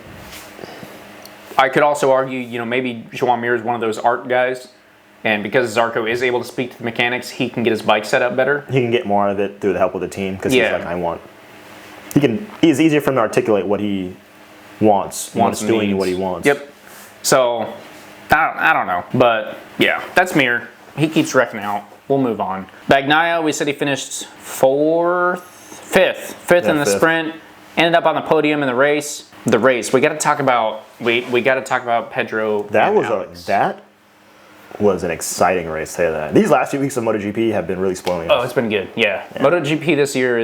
I could also argue, maybe Joan Mir is one of those art guys, and because Zarco is able to speak to the mechanics, he can get his bike set up better. He can get more out of it through the help of the team, because he's like, it's easier for him to articulate what he wants doing what he wants. Yep. So, I don't know. But, yeah, that's Mir. He keeps wrecking out. We'll move on. Bagnaia, we said he finished fifth in the sprint. Ended up on the podium in the race. We got to talk about Pedro. That was an exciting race. Say that. These last few weeks of MotoGP have been really spoiling us. Oh, it's been good. Yeah. MotoGP this year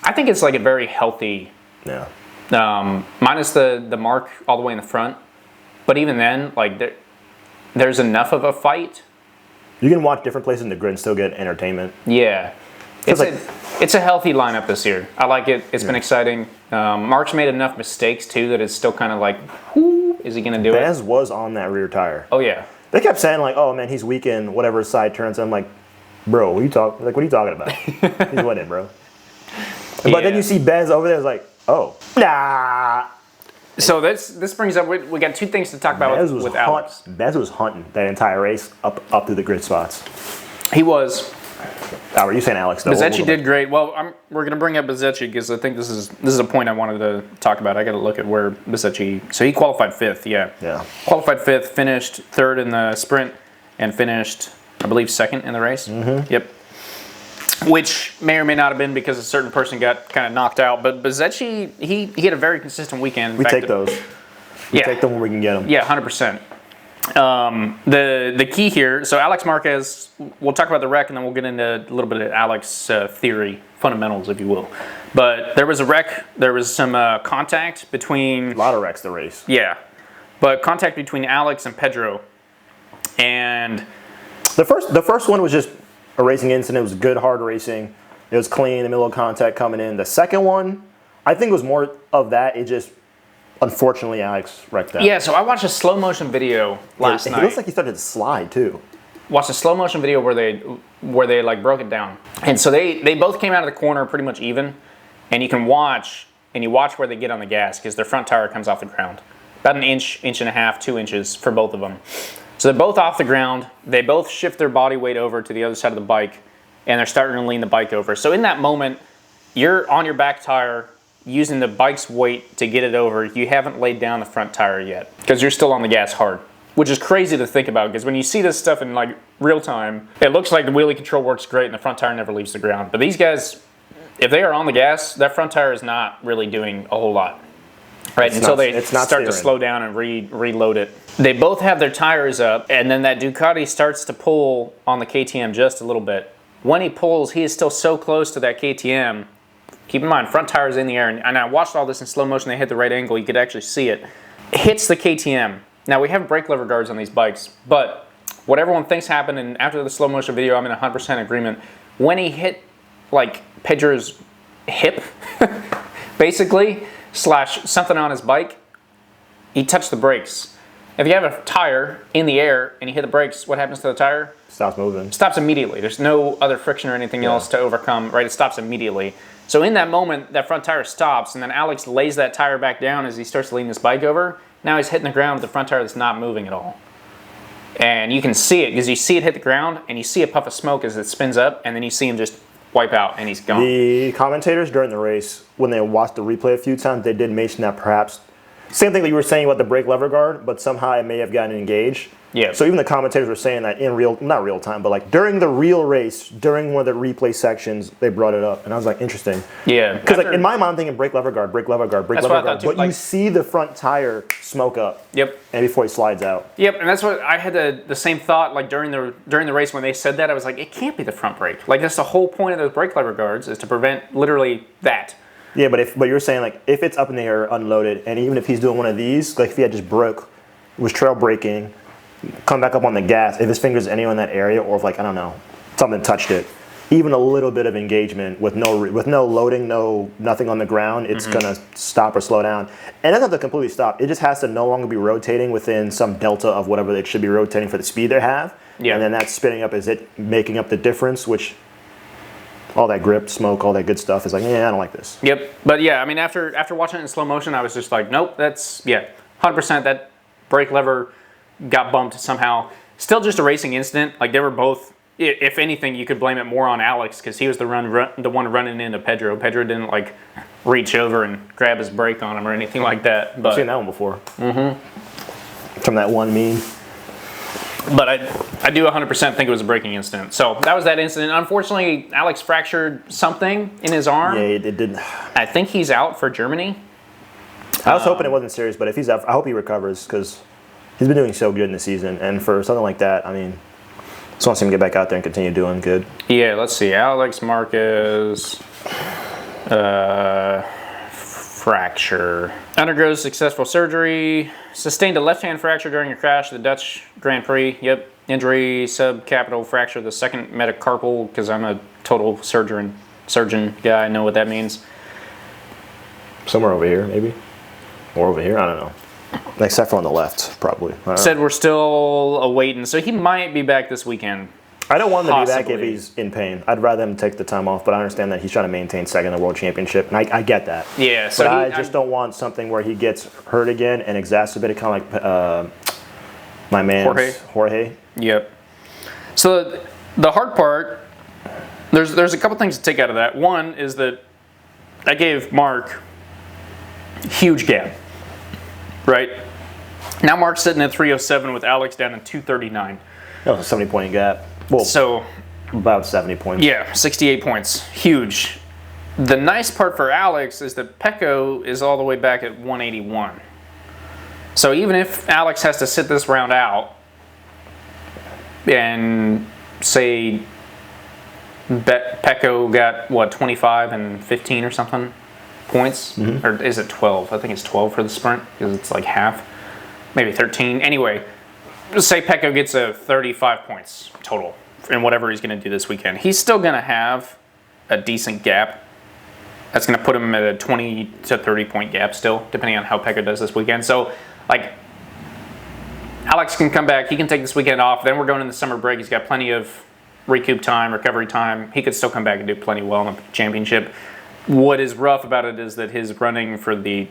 I think it's like a very healthy. Yeah. Minus the mark all the way in the front, but even then, like there's enough of a fight. You can watch different places in the grid and still get entertainment. Yeah. It's a healthy lineup this year. I like it. It's been exciting. Mark's made enough mistakes, too, that it's still kind of like, whoo, is he going to do it? Bez was on that rear tire. Oh, yeah. They kept saying, like, oh, man, he's weak in whatever side turns. I'm like, bro, what are you talking about? He's winning, bro. But then you see Bez over there, it's like, oh, nah. So this brings up, we got two things to talk about with Alex. Bez was hunting that entire race up through the grid spots. He was. Were you saying Alex, though? Bezzecchi did great. Well, we're going to bring up Bezzecchi because I think this is a point I wanted to talk about. I got to look at where Bezzecchi. So he qualified 5th, yeah. Yeah. Qualified 5th, finished 3rd in the sprint, and finished, I believe, 2nd in the race. Mm-hmm. Yep. Which may or may not have been because a certain person got kind of knocked out. But Bezzecchi, he had a very consistent weekend. We take those. We take them where we can get them. Yeah, 100%. The key here, so Alex Marquez, we'll talk about the wreck and then we'll get into a little bit of Alex theory, fundamentals, if you will. But there was a wreck, there was some contact between... A lot of wrecks the race. Yeah, but contact between Alex and Pedro. And... The first one was just a racing incident. It was good, hard racing. It was clean, the middle of contact coming in. The second one, I think it was more of that. It just... Unfortunately, Alex wrecked out. Yeah, so I watched a slow motion video last night. It looks like he started to slide too. Watched a slow motion video where they like broke it down, and so they both came out of the corner pretty much even, and you watch where they get on the gas because their front tire comes off the ground, about an inch and a half, 2 inches for both of them. So they're both off the ground. They both shift their body weight over to the other side of the bike, and they're starting to lean the bike over. So in that moment, you're on your back tire, using the bike's weight to get it over. You haven't laid down the front tire yet because you're still on the gas hard, which is crazy to think about because when you see this stuff in like real time, it looks like the wheelie control works great and the front tire never leaves the ground. But these guys, if they are on the gas, that front tire is not really doing a whole lot, right? Until they start to slow down and reload it. They both have their tires up, and then that Ducati starts to pull on the KTM just a little bit. When he pulls, he is still so close to that KTM. Keep in mind, front tire is in the air, and I watched all this in slow motion. They hit the right angle. You could actually see it. Hits the KTM. Now, we have brake lever guards on these bikes, but what everyone thinks happened, and after the slow motion video, I'm in 100% agreement. When he hit, like, Pedro's hip, basically, / something on his bike, he touched the brakes. If you have a tire in the air and you hit the brakes, what happens to the tire? Stops moving. Stops immediately. There's no other friction or anything else to overcome, right? It stops immediately. So in that moment, that front tire stops, and then Alex lays that tire back down as he starts to lean this bike over. Now he's hitting the ground with the front tire that's not moving at all. And you can see it, because you see it hit the ground, and you see a puff of smoke as it spins up, and then you see him just wipe out, and he's gone. The commentators during the race, when they watched the replay a few times, they did mention that perhaps Same thing that you were saying about the brake lever guard, but somehow it may have gotten engaged. Yeah. So even the commentators were saying that in not real time, but like during the real race, during one of the replay sections, they brought it up, and I was like, interesting. Yeah. Because like in my mind, I'm thinking brake lever guard, brake lever guard, brake That's lever what I guard. thought too, But you see the front tire smoke up. Yep. And before he slides out. Yep, and that's what I had the same thought like during the race when they said that. I was like, it can't be the front brake. Like that's the whole point of those brake lever guards is to prevent literally that. Yeah, but you're saying like if it's up in the air, unloaded, and even if he's doing one of these, like if he had just was trail braking, come back up on the gas, if his finger's anywhere in that area, or if like I don't know, something touched it, even a little bit of engagement with no loading, nothing on the ground, it's gonna stop or slow down. And it doesn't have to completely stop. It just has to no longer be rotating within some delta of whatever it should be rotating for the speed they have. Yeah. And then that's spinning up. Is it making up the difference? Which all that grip, smoke, all that good stuff is like, yeah, I don't like this. Yep. But yeah, I mean, after watching it in slow motion, I was just like, nope, that's 100% that brake lever got bumped somehow. Still just a racing incident. Like they were both. If anything, you could blame it more on Alex because he was the one running into Pedro. Pedro didn't like reach over and grab his brake on him or anything like that. But I've seen that one before. From that one meme. But I do 100% think it was a braking incident. So that was that incident. Unfortunately, Alex fractured something in his arm. Yeah, it did. I think he's out for Germany. I was hoping it wasn't serious, but if he's out, I hope he recovers because he's been doing so good in the season. And for something like that, I mean, just want to see him get back out there and continue doing good. Yeah, let's see. Alex Marquez, fracture. Undergoes successful surgery. Sustained a left-hand fracture during a crash at the Dutch Grand Prix. Yep. Injury, subcapital fracture, the second metacarpal, because I'm a total surgeon guy. I know what that means. Somewhere over here, maybe. Or over here, I don't know. Except for on the left, probably. Said we're still awaiting, so he might be back this weekend. I don't want him to be back Possibly. if he's in pain. I'd rather him take the time off, but I understand that he's trying to maintain second in the World Championship, and I get that. Yeah, so but I just don't want something where he gets hurt again and exacerbated, kind of like my man Jorge. Yep. So the hard part, there's a couple things to take out of that. One is that I gave Marc huge gap, right? Now Marc's sitting at 307 with Alex down at 239. That was a 70-point gap. Well, So about 70 points. yeah, 68 points, huge. The nice part for Alex is that Pecco is all the way back at 181. So even if Alex has to sit this round out and say Pecco got, what, 25 and 15 or something points? Or is it 12? I think it's 12 for the sprint because it's like half. Maybe 13. Anyway, just say Pecco gets a 35 points total in whatever he's going to do this weekend. He's still going to have a decent gap. That's going to put him at a 20 to 30 point gap still, depending on how Pecco does this weekend. So, like, Alex can come back. He can take this weekend off. Then we're going into the summer break. He's got plenty of recoup time, recovery time. He could still come back and do plenty well in the championship. What is rough about it is that his running for the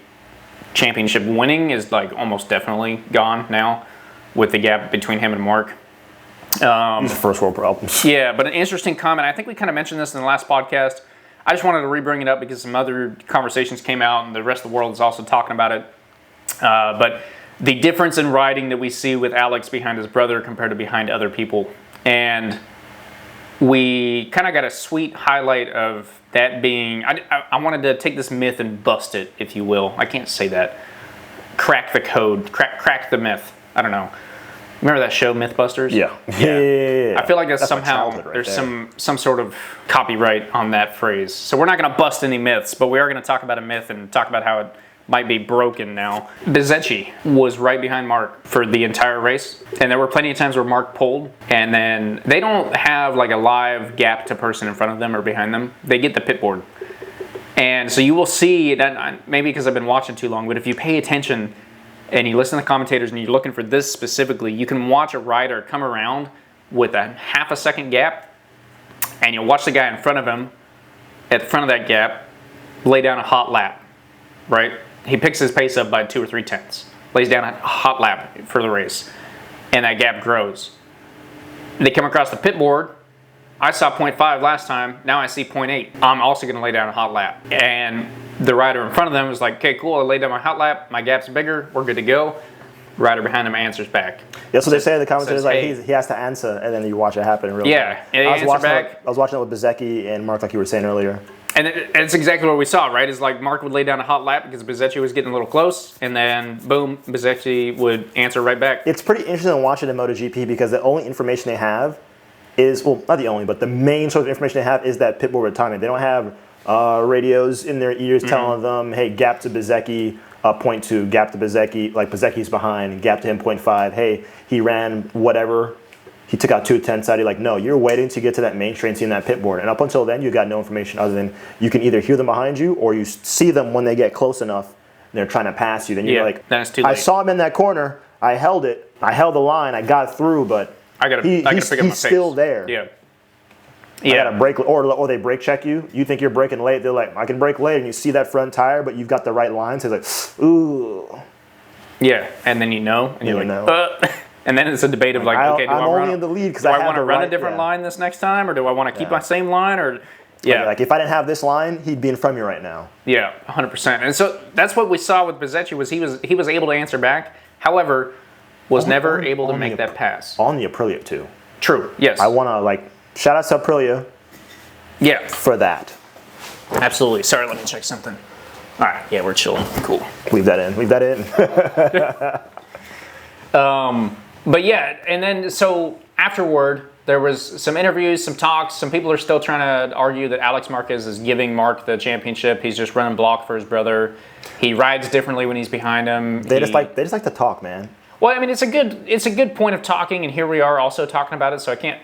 championship winning is like almost definitely gone now with the gap between him and Marc. These are first world problems. Yeah, but an interesting comment. I think we kind of mentioned this in the last podcast. I just wanted to re-bring it up because some other conversations came out and the rest of the world is also talking about it. But the difference in riding that we see with Alex behind his brother compared to behind other people. And we kind of got a sweet highlight of that being, I wanted to take this myth and bust it, if you will. I can't say that. Crack the code, crack the myth. I don't know. Remember that show, Mythbusters? Yeah. Yeah. I feel like that's my somehow childhood right there's there. some sort of copyright on that phrase. So we're not going to bust any myths, but we are going to talk about a myth and talk about how it might be broken now. Bezzecchi was right behind Marc for the entire race, and there were plenty of times where Marc pulled, and then they don't have like a live gap to person in front of them or behind them. They get the pit board. And so you will see that, maybe because I've been watching too long, but if you pay attention and you listen to the commentators and you're looking for this specifically, you can watch a rider come around with a half a second gap, and you'll watch the guy in front of him at the front of that gap lay down a hot lap, right? He picks his pace up by 2 or 3 tenths, lays down a hot lap for the race, and that gap grows. They come across the pit board. I saw 0.5 last time, now I see 0.8. I'm also going to lay down a hot lap. And the rider in front of them was like, okay, cool, I laid down my hot lap, my gap's bigger, we're good to go. Rider behind him answers back. That's what they say in the commentators, like hey, he has to answer, and then you watch it happen in real time. Yeah, and I was watching it with Bezzecchi and Mark, like you were saying earlier. And it's exactly what we saw, right? Is like Mark would lay down a hot lap because Bezzecchi was getting a little close, and then boom, Bezzecchi would answer right back. It's pretty interesting watching in MotoGP because the only information they have is, well, not the only, but the main source of information they have is that pit bull retirement. They don't have radios in their ears telling them, hey, gap to Bezzecchi, 0.2, gap to Bezzecchi, like Bezzecchi's behind, gap to him 0.5, hey, he ran whatever. He took out 210 side. Like, no, you're waiting to get to that main straight and seeing that pit board. And up until then, you got no information other than you can either hear them behind you or you see them when they get close enough and they're trying to pass you. Then you're like, that's too late. I saw him in that corner. I held it. I held the line. I got through, but I gotta pick up my pace. He's still there. Yeah. I gotta brake, or they brake check you. You think you're braking late. They're like, I can brake late, and you see that front tire, but you've got the right line. So it's like, ooh. Yeah, and then and you're like, and then it's a debate of like, okay, I'm only in the lead because I want to run a different line this next time, or do I want to keep my same line, or like if I didn't have this line, he'd be in front of me right now. Yeah, 100%. And so that's what we saw with Bezzecchi was he was able to answer back. However, was never able to make that pass on the Aprilia too. True. Yes. I want to shout out to Aprilia. Yeah. For that. Absolutely. Sorry, let me check something. All right. Yeah, we're chilling. Cool. Leave that in. But yeah, and then so afterward, there was some interviews, some talks. Some people are still trying to argue that Alex Marquez is giving Marc the championship. He's just running block for his brother. He rides differently when he's behind him. They just like to talk, man. Well, I mean, it's a good point of talking, and here we are also talking about it. So I can't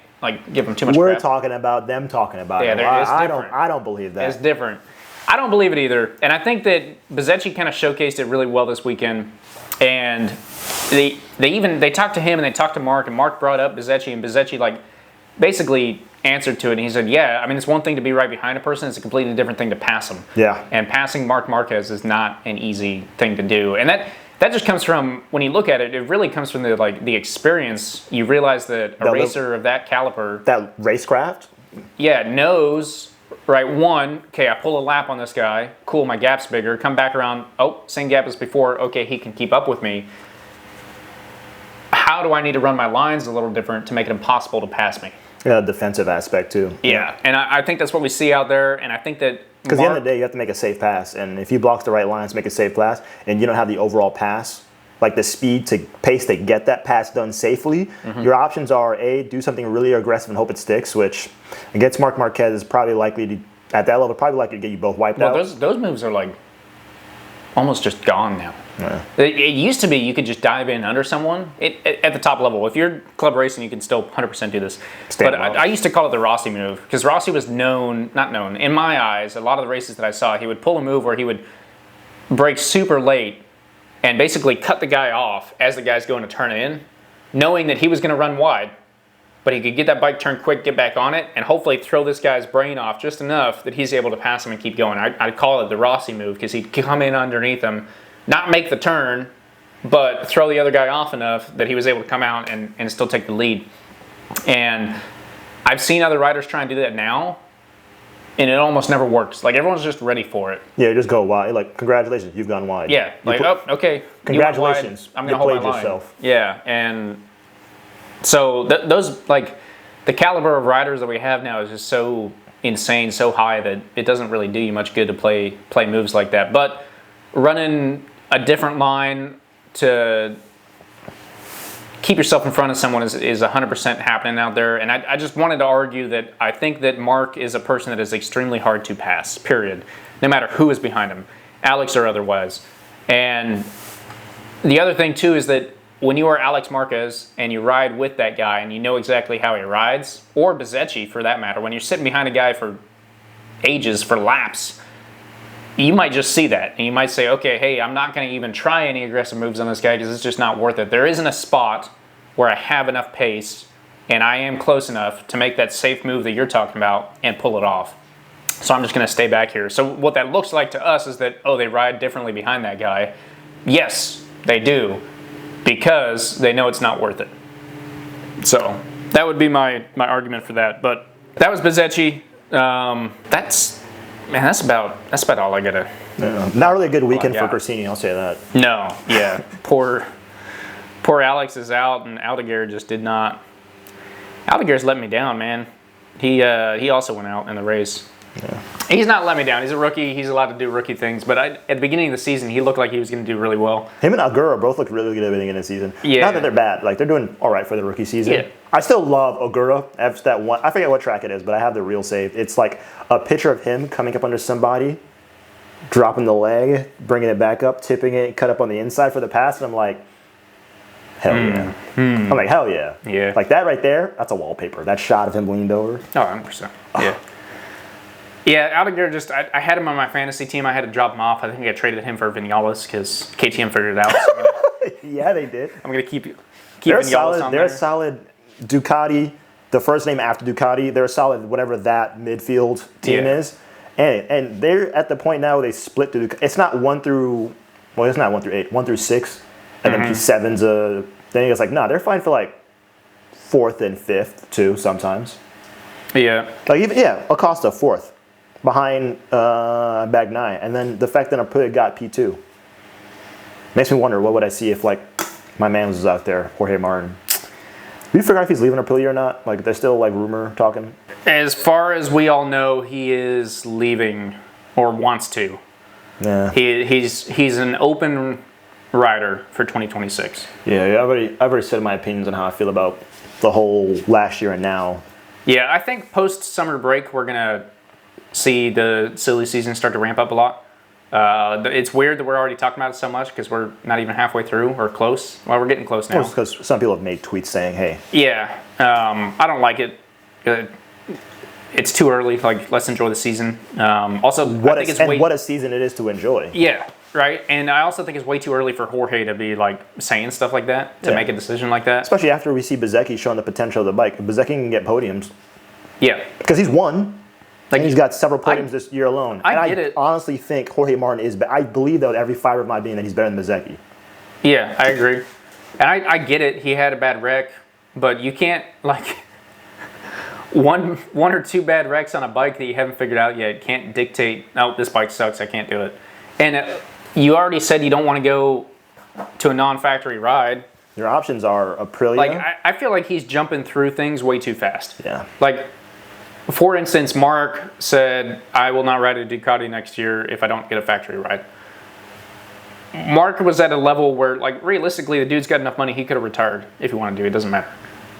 give them too much. We're crap. talking about them talking about it. I don't believe that. It's different. I don't believe it either. And I think that Bezzecchi kind of showcased it really well this weekend. And they talked to him and they talked to Marc, and Marc brought up Bezzecchi, and Bezzecchi basically answered to it. And he said, yeah, I mean, it's one thing to be right behind a person. It's a completely different thing to pass him. Yeah. And passing Marc Marquez is not an easy thing to do. And that just comes from, when you look at it, it really comes from the experience. You realize that a racer of that caliber, that racecraft, knows, right, one, okay, I pull a lap on this guy, cool, my gap's bigger, come back around, oh, same gap as before, okay, he can keep up with me. How do I need to run my lines a little different to make it impossible to pass me? Yeah, defensive aspect too. Yeah, and I think that's what we see out there, and I think that because at the end of the day, you have to make a safe pass, and if you block the right lines, make a safe pass, and you don't have the overall pass, like the speed to pace to get that pass done safely, your options are A, do something really aggressive and hope it sticks, which against Marc Marquez is probably likely to, at that level, probably likely to get you both wiped out. Those moves are almost just gone now. Yeah. It used to be you could just dive in under someone at the top level. If you're club racing, you can still 100% do this. But I used to call it the Rossi move because Rossi was not known. In my eyes, a lot of the races that I saw, he would pull a move where he would brake super late and basically cut the guy off as the guy's going to turn in, knowing that he was going to run wide. But he could get that bike turned quick, get back on it, and hopefully throw this guy's brain off just enough that he's able to pass him and keep going. I'd call it the Rossi move because he'd come in underneath him, not make the turn, but throw the other guy off enough that he was able to come out and still take the lead. And I've seen other riders try and do that now, and it almost never works. Everyone's just ready for it. Yeah, just go wide. Congratulations, you've gone wide. Yeah, okay. Congratulations, I'm going to hold my line. Yourself. Yeah, and so those, the caliber of riders that we have now is just so insane, so high that it doesn't really do you much good to play moves like that. But running a different line to keep yourself in front of someone is 100% happening out there. And I just wanted to argue that I think that Marc is a person that is extremely hard to pass, period, no matter who is behind him, Alex or otherwise. And the other thing, too, is that when you are Alex Marquez and you ride with that guy and you know exactly how he rides, or Bezzecchi for that matter, when you're sitting behind a guy for ages, for laps, you might just see that and you might say, okay, hey, I'm not going to even try any aggressive moves on this guy because it's just not worth it. There isn't a spot where I have enough pace and I am close enough to make that safe move that you're talking about and pull it off. So I'm just going to stay back here. So what that looks like to us is that, oh, they ride differently behind that guy. Yes, they do, because they know it's not worth it. So that would be my argument for that. But that was Bezzecchi. That's Man, that's about all I gotta. Not really a good weekend for yeah. Corsini, I'll say that. No, yeah, poor Alex is out, and Aldeguer just did not. Aldeguer's let me down, man. He also went out in the race. Yeah. He's not let me down. He's a rookie. He's allowed to do rookie things. But at the beginning of the season, he looked like he was going to do really well. Him and Ogura both looked really good at the beginning of the season. Yeah. Not that they're bad. Like, they're doing all right for the rookie season. Yeah. I still love Ogura. That's that one. I forget what track it is, but I have the reel saved. It's like a picture of him coming up under somebody, dropping the leg, bringing it back up, tipping it, cut up on the inside for the pass. And I'm like, hell yeah. I'm like, hell yeah. Yeah. Like, that right there, that's a wallpaper. That shot of him leaned over. Oh, 100%. Yeah. Yeah, Aldeguer just, I had him on my fantasy team. I had to drop him off. I think I traded him for Vinales because KTM figured it out. So Yeah, they did. I'm going to keep They're Vinales on They're there. a solid Ducati, the first name after Ducati. They're a solid whatever that midfield team is. And they're at the point now where they split the Ducati. It's not 1 through, well, it's not 1 through 8, 1 through 6. And then P7's a, then it's like, no, they're fine for like 4th and 5th too sometimes. Yeah. Like, even, Acosta 4th. Behind Bagnaia, and then the fact that Aprilia got P2 makes me wonder what would I see if like my man was out there, Jorge Martin. Do you figure out if he's leaving Aprilia or not? Like, there's still like rumor talking. As far as we all know, he is leaving or wants to. Yeah. He's an open rider for 2026. Yeah. I've already said my opinions on how I feel about the whole last year and now. Yeah, I think post summer break we're gonna see the silly season start to ramp up a lot. It's weird that we're already talking about it so much because we're not even halfway through or close. Well, we're getting close now. Because some people have made tweets saying, hey. Yeah, I don't like it. It's too early. Like, let's enjoy the season. Also, what a season it is to enjoy. Yeah, right. And I also think it's way too early for Jorge to be like saying stuff like that, to make a decision like that. Especially after we see Bezzecchi showing the potential of the bike. Bezzecchi can get podiums. Yeah. Because he's won. Like, he's got several podiums this year alone. I honestly think Jorge Martin is better. I believe that with every fiber of my being that he's better than Bezzecchi. Yeah, I agree. And I get it. He had a bad wreck, but you can't, like, one or two bad wrecks on a bike that you haven't figured out yet can't dictate, oh, this bike sucks, I can't do it. And you already said you don't want to go to a non-factory ride. Your options are Aprilia. Like, I feel like he's jumping through things way too fast. Yeah. Like, for instance, Mark said, I will not ride a Ducati next year if I don't get a factory ride. Mark was at a level where, like, realistically, the dude's got enough money, he could have retired if he wanted to. It doesn't matter.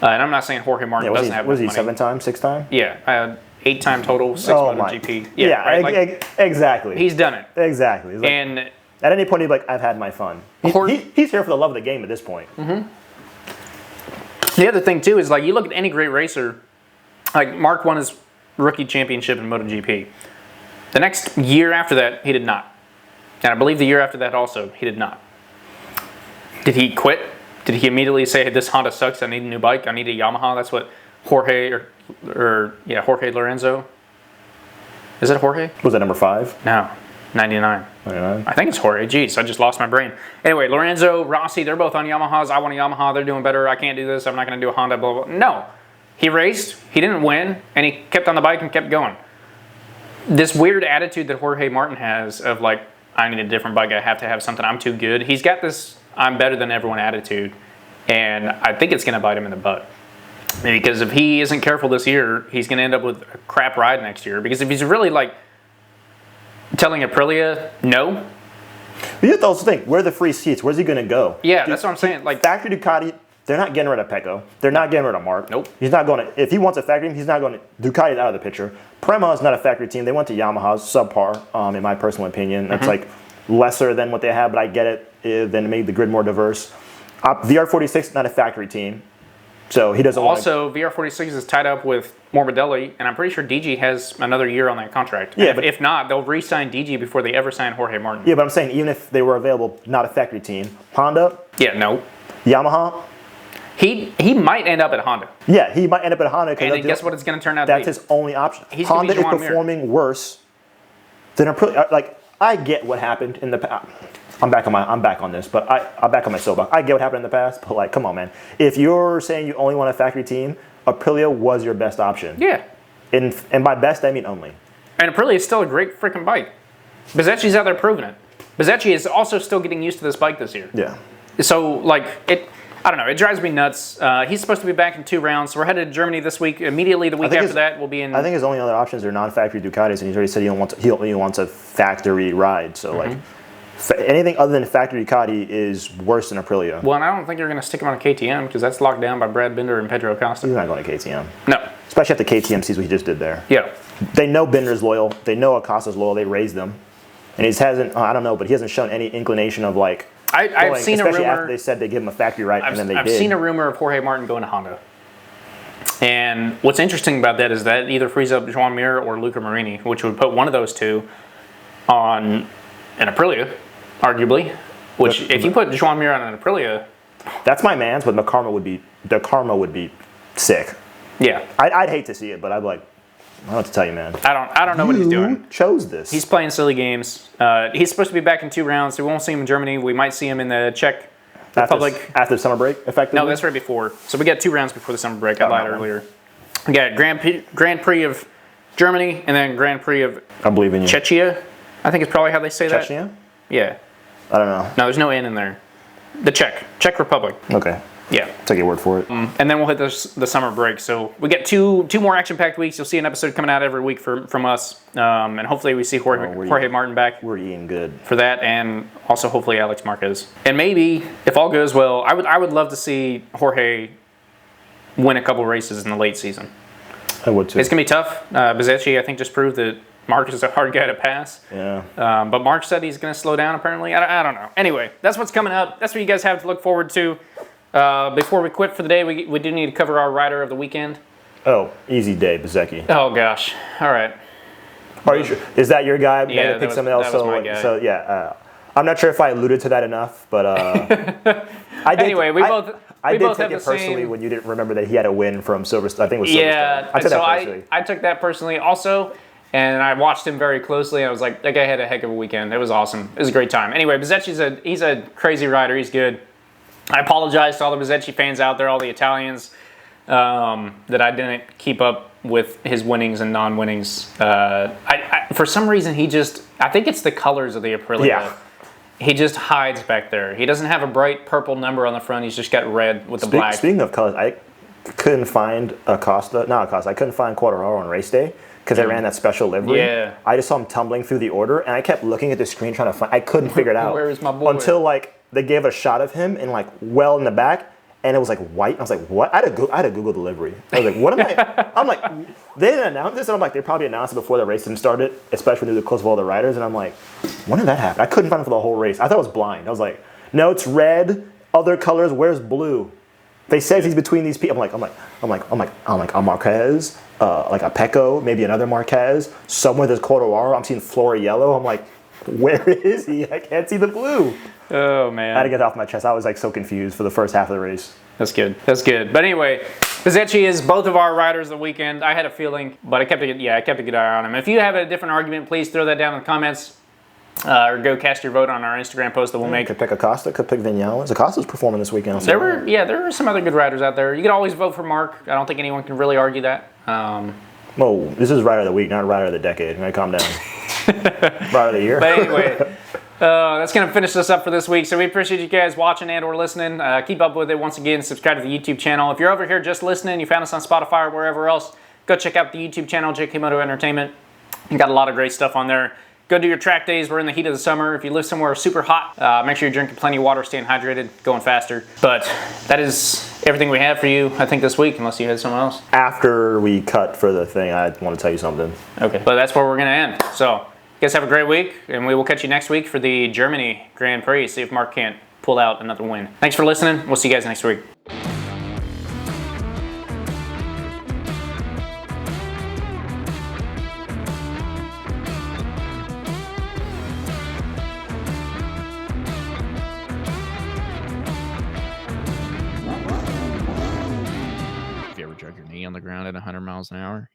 And I'm not saying Jorge Martin doesn't have enough money. Was he 7-time, 6-time? Yeah, 8-time total, 6 MotoGP. Yeah, right? Like, exactly. He's done it. Exactly. Like, and at any point, he'd be like, I've had my fun. He's here for the love of the game at this point. The other thing, too, is, like, you look at any great racer, like, Mark won his rookie championship in MotoGP. The next year after that, he did not. And I believe the year after that also, he did not. Did he quit? Did he immediately say, hey, this Honda sucks, I need a new bike, I need a Yamaha? That's what Jorge Lorenzo. Is it Jorge? Was that number 5? No, 99. 99? I think it's Jorge. Jeez, I just lost my brain. Anyway, Lorenzo, Rossi, they're both on Yamahas. I want a Yamaha, they're doing better, I can't do this, I'm not going to do a Honda, blah, blah, blah. No. He raced, he didn't win, and he kept on the bike and kept going. This weird attitude that Jorge Martin has of, like, I need a different bike, I have to have something, I'm too good. He's got this I'm better than everyone attitude, and I think it's going to bite him in the butt. Because if he isn't careful this year, he's going to end up with a crap ride next year. Because if he's really, like, telling Aprilia no. But you have to also think, where are the free seats? Where's he going to go? Yeah, that's what I'm saying. Like, factory Ducati, they're not getting rid of Pecco. They're not getting rid of Mark. Nope. He's not going to, if he wants a factory team, he's not going to, Ducati's out of the picture. Prema is not a factory team. They went to Yamaha's subpar, in my personal opinion. That's like lesser than what they have, but I get it. Then it made the grid more diverse. VR46 is not a factory team. So he doesn't also, VR46 is tied up with Morbidelli, and I'm pretty sure DG has another year on that contract. Yeah, but if not, they'll re-sign DG before they ever sign Jorge Martin. Yeah, but I'm saying even if they were available, not a factory team. Honda? Yeah, no. Yamaha? He might end up at Honda. Yeah, he might end up at Honda. And then guess what it's going to turn out to be? That's his only option. Honda is performing worse than Aprilia. Like, I get what happened in the past. I'm back on this, but I'm back on my soapbox. I get what happened in the past, but, like, come on, man. If you're saying you only want a factory team, Aprilia was your best option. Yeah. And by best, I mean only. And Aprilia is still a great freaking bike. Bezzecchi's out there proving it. Bezzecchi is also still getting used to this bike this year. Yeah. So, like, I don't know. It drives me nuts. He's supposed to be back in 2 rounds. So we're headed to Germany this week. Immediately the week after that, we'll be in... I think his only other options are non-factory Ducatis, and he's already said he only wants a factory ride. So, like, anything other than factory Ducati is worse than Aprilia. Well, and I don't think you're going to stick him on a KTM because that's locked down by Brad Binder and Pedro Acosta. He's not going to KTM. No. Especially after KTM sees what he just did there. Yeah. They know Binder's loyal. They know Acosta's loyal. They raised them. And he hasn't, I don't know, but he hasn't shown any inclination of, like... I've seen a rumor... Especially after they said they give him a factory ride, and then they did. I've seen a rumor of Jorge Martin going to Honda. And what's interesting about that is that either frees up Joan Mir or Luca Marini, which would put one of those two on an Aprilia, arguably. Which, if you put Joan Mir on an Aprilia... That's my man's, but the karma would be sick. Yeah. I'd hate to see it, but I'd be like, I don't know what to tell you, man. I don't know what he's doing. You chose this. He's playing silly games. He's supposed to be back in 2 rounds, so we won't see him in Germany. We might see him in the Czech Republic. After the summer break, effectively? No, that's right before. So we got 2 rounds before the summer break. I lied earlier. We got Grand Prix of Germany and then Grand Prix of I believe in you. Czechia. I think it's probably how they say that. Chechnya? Yeah. I don't know. No, there's no N in there. The Czech Republic. Okay. Yeah. Take your word for it. And then we'll hit the summer break. So we get two more action-packed weeks. You'll see an episode coming out every week from us. And hopefully we see Jorge Martin back. We're eating good. For that, and also hopefully Alex Marquez. And maybe, if all goes well, I would love to see Jorge win a couple races in the late season. I would too. It's going to be tough. Bezzecchi, I think, just proved that Marc is a hard guy to pass. Yeah. But Marc said he's going to slow down, apparently. I don't know. Anyway, that's what's coming up. That's what you guys have to look forward to. Before we quit for the day, we do need to cover our rider of the weekend. Oh, easy day, Bezzecchi. Oh, gosh. All right. Are you sure? Is that your guy? Yeah, pick someone else. That was my guy. So yeah, I'm not sure if I alluded to that enough, but I did. Anyway, I did both take have it the personally same... when you didn't remember that he had a win from Silverstone. I think it was Silverstone. Yeah, I took that personally. I took that personally also, and I watched him very closely. I was like, that guy had a heck of a weekend. It was awesome. It was a great time. Anyway, Bezzecchi's he's a crazy rider. He's good. I apologize to all the Bezzecchi fans out there, all the Italians, that I didn't keep up with his winnings and non-winnings. For some reason, I think it's the colors of the Aprilia. Yeah. He just hides back there. He doesn't have a bright purple number on the front. He's just got red with the black. Speaking of colors, I couldn't find I couldn't find Quartararo on race day because I ran that special livery. Yeah. I just saw him tumbling through the order, and I kept looking at the screen trying to find. I couldn't figure it out. Where is my boy? Until they gave a shot of him in well in the back, and it was white. I was like, what? I had to Google delivery. I was like, what am I? I'm like, they didn't announce this, and I'm like, they probably announced it before the race even started, especially when they were close of all the riders, and I'm like, when did that happen? I couldn't find it for the whole race. I thought I was blind. I was like, no, it's red. Other colors. Where's blue? They said he's between these people. I'm like a Marquez, like a Pecco, maybe another Marquez. Somewhere there's Quartararo. I'm seeing Flora yellow. I'm like, where is he? I can't see the blue. Oh, man. I had to get that off my chest. I was so confused for the first half of the race. That's good. That's good. But anyway, Bezzecchi is both of our riders of the weekend. I had a feeling, but I kept a good eye on him. If you have a different argument, please throw that down in the comments. Or go cast your vote on our Instagram post that we'll make. Could pick Acosta, could pick Vinales. Acosta's performing this weekend. There were some other good riders out there. You could always vote for Marc. I don't think anyone can really argue that. Whoa, this is rider of the week, not rider of the decade. I'm gonna calm down. Rider of the year. But anyway, that's going to finish us up for this week. So we appreciate you guys watching and or listening. Keep up with it. Once again, subscribe to the YouTube channel. If you're over here just listening, you found us on Spotify or wherever else, go check out the YouTube channel, JKMoto Entertainment. We got a lot of great stuff on there. Go do your track days. We're in the heat of the summer. If you live somewhere super hot, make sure you're drinking plenty of water, staying hydrated, going faster. But that is everything we have for you, I think, this week, unless you had something else. After we cut for the thing, I want to tell you something. Okay. But that's where we're going to end. So, you guys have a great week, and we will catch you next week for the Germany Grand Prix. See if Marc can't pull out another win. Thanks for listening. We'll see you guys next week. On the ground at 100 miles an hour.